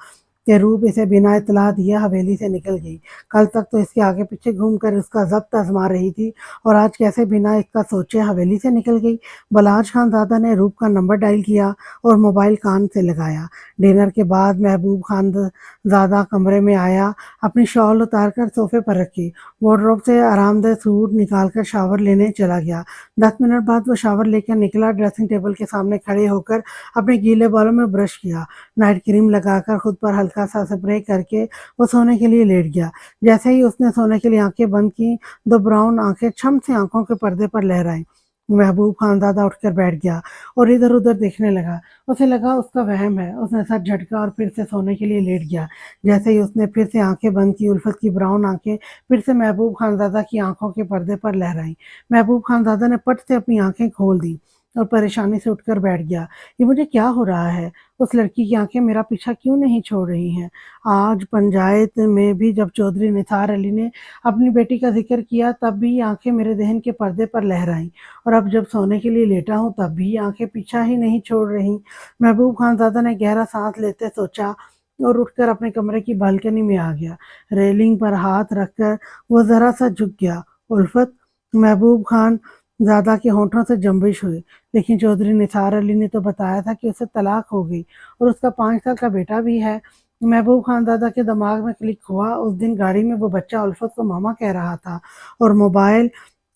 कि रूप इसे बिना इत्तला दिए हवेली से निकल गई। कल तक तो इसके आगे पीछे घूमकर उसका ज़ब्त आज़मा रही थी, और आज कैसे बिना इसका सोचे हवेली से निकल गई। बलाज खानज़ादा ने रूप का नंबर डायल किया और मोबाइल कान से लगाया। डिनर के बाद महबूब खानज़ादा कमरे में आया, अपनी शॉल उतारकर सोफे पर रखी, वार्डरोब से आरामदेह सूट निकालकर शावर लेने चला गया। 10 मिनट बाद वो शावर लेकर निकला, ड्रेसिंग टेबल के सामने खड़े होकर अपने गीले बालों में ब्रश किया, नाइट क्रीम लगाकर खुद पर हल्का सा स्प्रे करके वो सोने के लिए लेट गया। जैसे ही उसने सोने के लिए आंखें बंद की, 2 ब्राउन आंखें छम से आंखों के पर्दे पर लहराईं। महबूब खानज़ादा उठकर बैठ गया और इधर-उधर देखने लगा। उसे लगा उसका वहम है। उसने सर झटका और फिर से सोने के लिए लेट गया। जैसे ही उसने फिर से आंखें बंद की, उल्फत की ब्राउन आंखें फिर से महबूब खानज़ादा की आंखों के पर्दे पर लहराईं। महबूब खानज़ादा ने पट से अपनी आंखें खोल दी और परेशानी से उठकर बैठ गया। ये मुझे क्या हो रहा है? उस लड़की की आंखें मेरा पीछा क्यों नहीं छोड़ रही हैं? आज पंचायत में भी जब चौधरी निसार अली ने अपनी बेटी का जिक्र किया, तब भी ये आंखें मेरे ज़हन के पर्दे पर लहराईं, और अब जब सोने के लिए लेटा हूँ तब भी ये आंखें पीछा ही नहीं छोड़ रहीं। महबूब खानज़ादा ने गहरा सांस लेते सोचा और उठकर अपने कमरे की बालकनी में आ गया। रेलिंग पर हाथ रखकर वो ज़रा सा झुक गया। उल्फत, महबूब खान ज़्यादा के होठों से जंबिश हुई, लेकिन चौधरी निसार अली ने तो बताया था कि उसे तलाक हो गई और उसका 5 साल का बेटा भी है। महबूब खानज़ादा के दिमाग में क्लिक हुआ। उस दिन गाड़ी में वो बच्चा उल्फत को मामा कह रहा था, और मोबाइल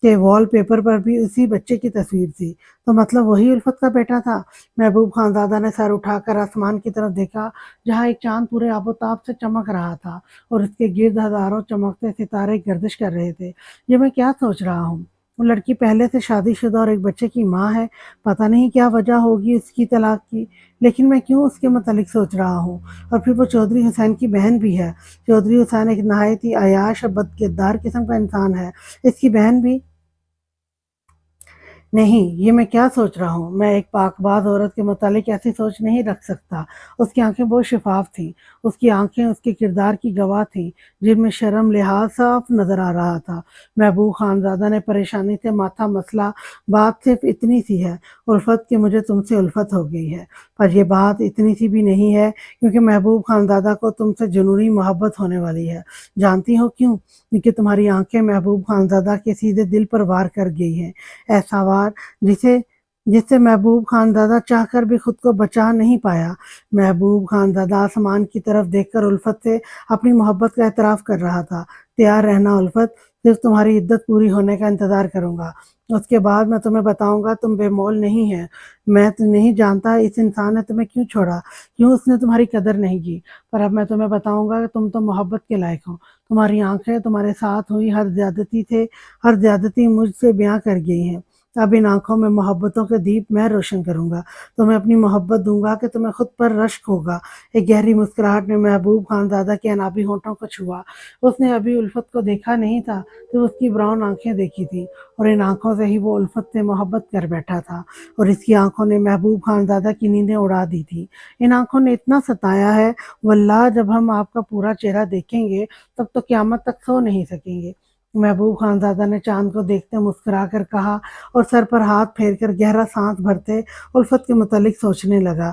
के वॉलपेपर पर भी उसी बच्चे की तस्वीर थी। तो मतलब वही उल्फत का बेटा था। महबूब खानज़ादा ने सर उठाकर आसमान की तरफ देखा, जहाँ एक चाँद पूरे आबोताब से चमक रहा था और उसके गिर्द हज़ारों चमकते सितारे गर्दिश कर रहे थे। ये मैं क्या सोच रहा हूँ? वो लड़की पहले से शादीशुदा और एक बच्चे की माँ है। पता नहीं क्या वजह होगी उसकी तलाक की, लेकिन मैं क्यों उसके मुतालिक सोच रहा हूँ? और फिर वो चौधरी हुसैन की बहन भी है। चौधरी हुसैन एक नहायत ही अय्याश और बदकिरदार किस्म का इंसान है। इसकी बहन भी नहीं, ये मैं क्या सोच रहा हूँ? मैं एक पाकबाज़ औरत के मुतालिक ऐसी सोच नहीं रख सकता। उसकी आँखें बहुत शफ़ाफ़ थीं। उसकी आँखें उसके किरदार की गवाह थीं, जिनमें शर्म लिहाज़ साफ़ नज़र आ रहा था। महबूब खानज़ादा ने परेशानी से माथा मसला, बात सिर्फ़ इतनी सी है, उल्फ़त कि मुझे तुमसे उल्फ़त हो गई है। पर ये बात इतनी सी भी नहीं है, क्योंकि महबूब खानज़ादा को तुमसे जुनूनी मोहब्बत होने वाली है। जानती हो क्यों? क्योंकि तुम्हारी आँखें महबूब खानज़ादा के सीधे दिल पर वार कर गई हैं। ऐसा वार जिसे जिससे महबूब खानज़ादा चाहकर भी खुद को बचा नहीं पाया। महबूब खानज़ादा आसमान की तरफ देखकर उल्फत से अपनी मोहब्बत का एतराफ़ कर रहा था। तैयार रहना उल्फत, सिर्फ तुम्हारी इद्दत पूरी होने का इंतज़ार करूँगा। उसके बाद मैं तुम्हें बताऊँगा तुम बेमोल नहीं है। मैं तो नहीं जानता इस इंसान ने तुम्हें क्यों छोड़ा, क्यों उसने तुम्हारी कदर नहीं की। पर अब मैं तुम्हें बताऊँगा कि तुम तो मोहब्बत के लायक हो। तुम्हारी आँखें तुम्हारे साथ हुई हर ज़्यादती मुझसे बयाँ कर गई हैं। अब इन आँखों में मोहब्बतों के दीप मैं रोशन करूँगा। तुम्हें अपनी मोहब्बत दूँगा कि तुम्हें खुद पर रश्क होगा। एक गहरी मुस्कुराहट ने महबूब खानज़ादा के अनाबी होठों को छुआ। उसने अभी उल्फत को देखा नहीं था, तो उसकी ब्राउन आँखें देखी थी, और इन आँखों से ही वो उल्फत से मोहब्बत कर बैठा था, और इसकी आँखों ने महबूब खानज़ादा की नींदें उड़ा दी थी। इन आँखों ने इतना सताया है, वल्लाह जब हम आपका पूरा चेहरा देखेंगे, तब तो क़यामत तक सो नहीं सकेंगे। महबूब खानज़ादा ने चाँद को देखते मुस्कुरा कर कहा, और सर पर हाथ फेरकर गहरा सांस भरते उल्फत के मुतालिक सोचने लगा।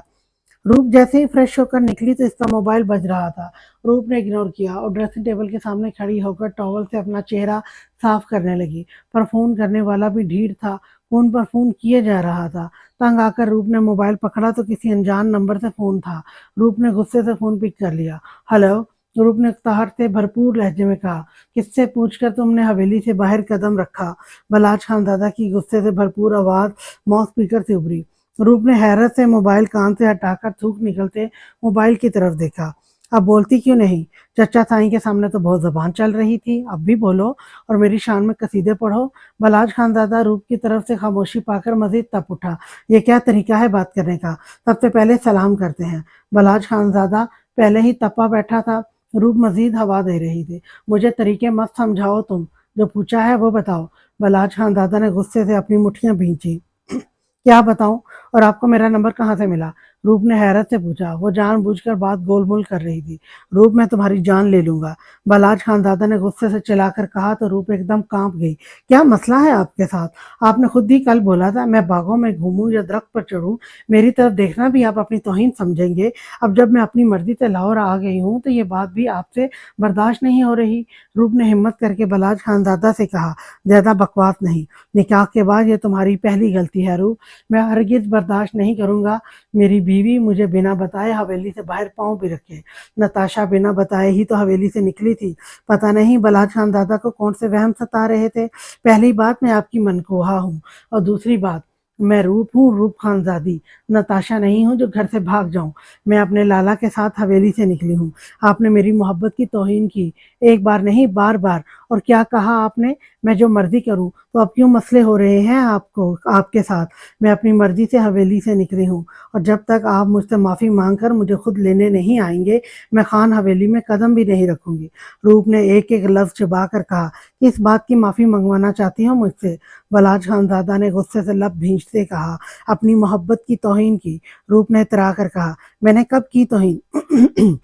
रूप जैसे ही फ्रेश होकर निकली तो इसका मोबाइल बज रहा था। रूप ने इग्नोर किया और ड्रेसिंग टेबल के सामने खड़ी होकर टॉवल से अपना चेहरा साफ करने लगी, पर फ़ोन करने वाला भी ढीठ था। फ़ोन पर फ़ोन किए जा रहा था। तंग आकर रूप ने मोबाइल पकड़ा तो किसी अनजान नंबर से फ़ोन था। रूप ने गुस्से से फ़ोन पिक कर लिया। हेलो, रूप ने उकताहट से भरपूर लहजे में कहा। किससे पूछकर तुमने हवेली से बाहर कदम रखा? बलाज खानज़ादा की गुस्से से भरपूर आवाज़ माउथ स्पीकर से उभरी। रूप ने हैरत से मोबाइल कान से हटाकर थूक निकलते मोबाइल की तरफ देखा। अब बोलती क्यों नहीं? चचा साईं के सामने तो बहुत ज़बान चल रही थी, अब भी बोलो और मेरी शान में कसीदे पढ़ो। बलाज खानज़ादा रूप की तरफ से खामोशी पाकर मज़ीद तप उठा। ये क्या तरीका है बात करने का? सबसे पहले सलाम करते हैं। बलाज खानज़ादा पहले ही तपा बैठा था। रूप मज़ीद हवा दे रही थी। मुझे तरीके मत समझाओ तुम, जो पूछा है वो बताओ। बलाज खानज़ादा ने गुस्से से अपनी मुट्ठियाँ भींची। क्या बताऊं? और आपको मेरा नंबर कहाँ से मिला? रूप ने हैरत से पूछा। वो जानबूझकर बात गोलमोल कर रही थी। रूप, मैं तुम्हारी जान ले लूंगा, बलाज खानजादा ने गुस्से से चिल्लाकर कहा तो रूप एकदम कांप गई। क्या मसला है आपके साथ? आपने खुद ही कल बोला था मैं बागों में घूमूं या दरख्त पर चढ़ूं, मेरी तरफ देखना भी आप अपनी तौहीन समझेंगे। अब जब मैं अपनी मर्जी से लाहौर आ गई हूँ तो ये बात भी आपसे बर्दाश्त नहीं हो रही। रूप ने हिम्मत करके बलाज खानजादा से कहा, ज्यादा बकवास नहीं, निकाह के बाद ये तुम्हारी पहली गलती है रूप। मैं हरगिज़ बर्दाश्त नहीं करूँगा मेरी बीवी मुझे बिना बताए हवेली से बाहर पाँव भी रखे। नताशा बिना बताए ही तो हवेली से निकली थी। पता नहीं बलाज खानदादा को कौन से वहम सता रहे थे। पहली बात, मैं आपकी मनकोहा हूँ और दूसरी बात, मैं रूप हूँ, रूप खानजादी, नताशा नहीं हूँ जो घर से भाग जाऊँ। मैं अपने लाला के साथ हवेली से निकली हूँ। आपने मेरी मोहब्बत की तौहीन की, एक बार नहीं बार-बार। और क्या कहा आपने? मैं जो मर्ज़ी करूँ, तो अब क्यों मसले हो रहे हैं आपको आपके साथ? मैं अपनी मर्ज़ी से हवेली से निकली हूँ और जब तक आप मुझसे माफ़ी माँग कर मुझे खुद लेने नहीं आएँगे, मैं खान हवेली में कदम भी नहीं रखूँगी। रूप ने एक-एक लफ्ज़ चबा कर कहा, किस बात की माफ़ी मंगवाना चाहती हो मुझसे? बलाज खानज़ादा ने गुस्से से लब भींचते कहा, अपनी मोहब्बत की तौहीन की। रूप ने इतरा कर कहा, मैंने कब की तौहीन?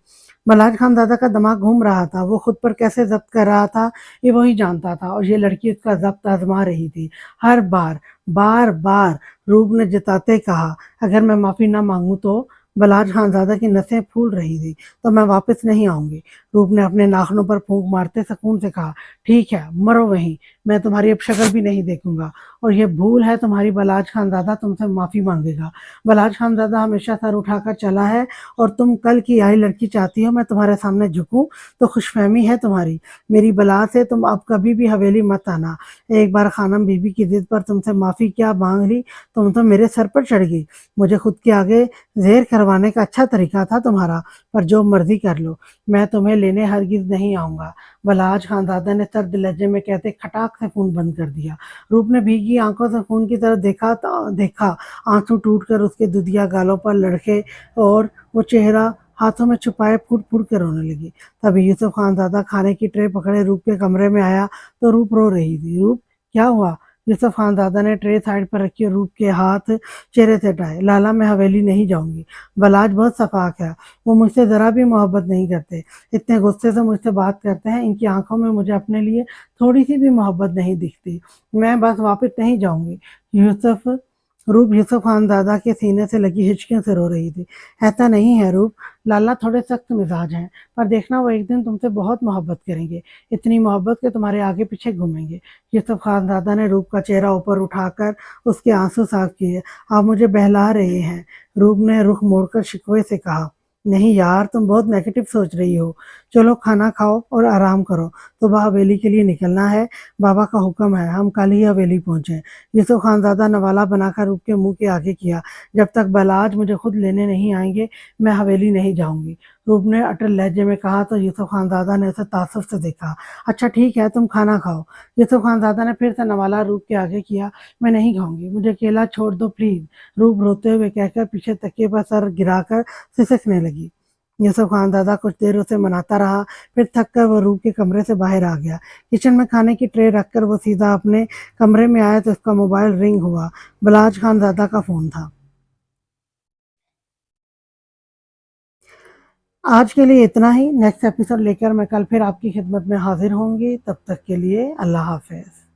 बलाज खानज़ादा का दिमाग घूम रहा था। वो खुद पर कैसे ज़ब्त कर रहा था, ये वही जानता था और ये लड़की उसका ज़ब्त आज़मा रही थी। हर बार, बार-बार रूप ने जताते कहा, अगर मैं माफ़ी ना माँगूँ तो? बलाज खानज़ादा की नसें फूल रही थी, तो मैं वापस नहीं आऊँगी। रूप ने अपने नाखूनों पर फूँक मारते सुकून से कहा, ठीक है, मरो वहीं, मैं तुम्हारी अब शक्ल भी नहीं देखूँगा और ये भूल है तुम्हारी, बलाज खानज़ादा तुमसे माफ़ी माँगेगा। बलाज खानज़ादा हमेशा सर उठाकर चला है और तुम कल की आई लड़की चाहती हो मैं तुम्हारे सामने झुकूं, तो खुशफहमी है तुम्हारी। मेरी बला से तुम अब कभी भी हवेली मत आना। एक बार खानम बीबी की जिद पर तुमसे माफ़ी क्या मांग ली, तुम तो मेरे सर पर चढ़ गई। मुझे खुद के आगे ज़ेर करवाने का अच्छा तरीका था तुम्हारा, पर जो मर्जी कर लो, मैं तुम्हें लेने हरगिज़ नहीं आऊँगा। बलाज खानज़ादा ने सर्द लहजे में कहते खटाक से फ़ोन बंद कर दिया। रूप ने भीगी आंखों से फ़ोन की तरफ देखा, आंसू टूटकर उसके दुधिया गालों पर लड़के और वो चेहरा हाथों में छुपाए फूट-फूट कर रोने लगी। तभी यूसुफ खानज़ादा खाने की ट्रे पकड़े रूप के कमरे में आया तो रूप रो रही थी। रूप, क्या हुआ? यूसुफ खानज़ादा ने ट्रे साइड पर रखी और रूप के हाथ चेहरे से हटाए। लाला, मैं हवेली नहीं जाऊँगी। बलाज बहुत सफाक है, वो मुझसे ज़रा भी मोहब्बत नहीं करते। इतने गुस्से से मुझसे बात करते हैं, इनकी आँखों में मुझे अपने लिए थोड़ी-सी भी मोहब्बत नहीं दिखती। मैं बस वापस नहीं जाऊँगी। यूसुफ रूप यूसुफ खानज़ादा के सीने से लगी हिचकियों से रो रही थी। ऐसा नहीं है रूप, लाला थोड़े सख्त मिजाज हैं, पर देखना वो एक दिन तुमसे बहुत मोहब्बत करेंगे, इतनी मोहब्बत कि तुम्हारे आगे पीछे घूमेंगे। यूसुफ खानज़ादा ने रूप का चेहरा ऊपर उठाकर उसके आंसू साफ किए। आप मुझे बहला रहे हैं, रूप ने रुख मोड़कर शिकवे से कहा। नहीं यार, तुम बहुत नेगेटिव सोच रही हो। चलो खाना खाओ और आराम करो, सुबह हवेली के लिए निकलना है, बाबा का हुक्म है, हम कल ही हवेली पहुँचे। यूसुफ खानज़ादा नवाला बनाकर रूप के मुंह के आगे किया, जब तक बलाज मुझे खुद लेने नहीं आएंगे मैं हवेली नहीं जाऊंगी। रूप ने अटल लहजे में कहा तो यूसुफ खानज़ादा ने उसे तासुब से देखा। अच्छा ठीक है, तुम खाना खाओ। यूसुफ खानज़ादा ने फिर से नवाला रूप के आगे किया। मैं नहीं खाऊंगी, मुझे अकेला छोड़ दो प्लीज, रूप रोते हुए कहकर पीछे तकिए पर सर गिराकर सिसकने लगी। यूसुफ खानज़ादा कुछ देर उसे मनाता रहा, फिर थक कर वो रूप के कमरे से बाहर आ गया। किचन में खाने की ट्रे रखकर वो सीधा अपने कमरे में आया तो उसका मोबाइल रिंग हुआ। बलाज खानज़ादा का फ़ोन था। आज के लिए इतना ही। नेक्स्ट एपिसोड लेकर मैं कल फिर आपकी खिदमत में हाजिर होंगी। तब तक के लिए अल्लाह हाफ़िज़।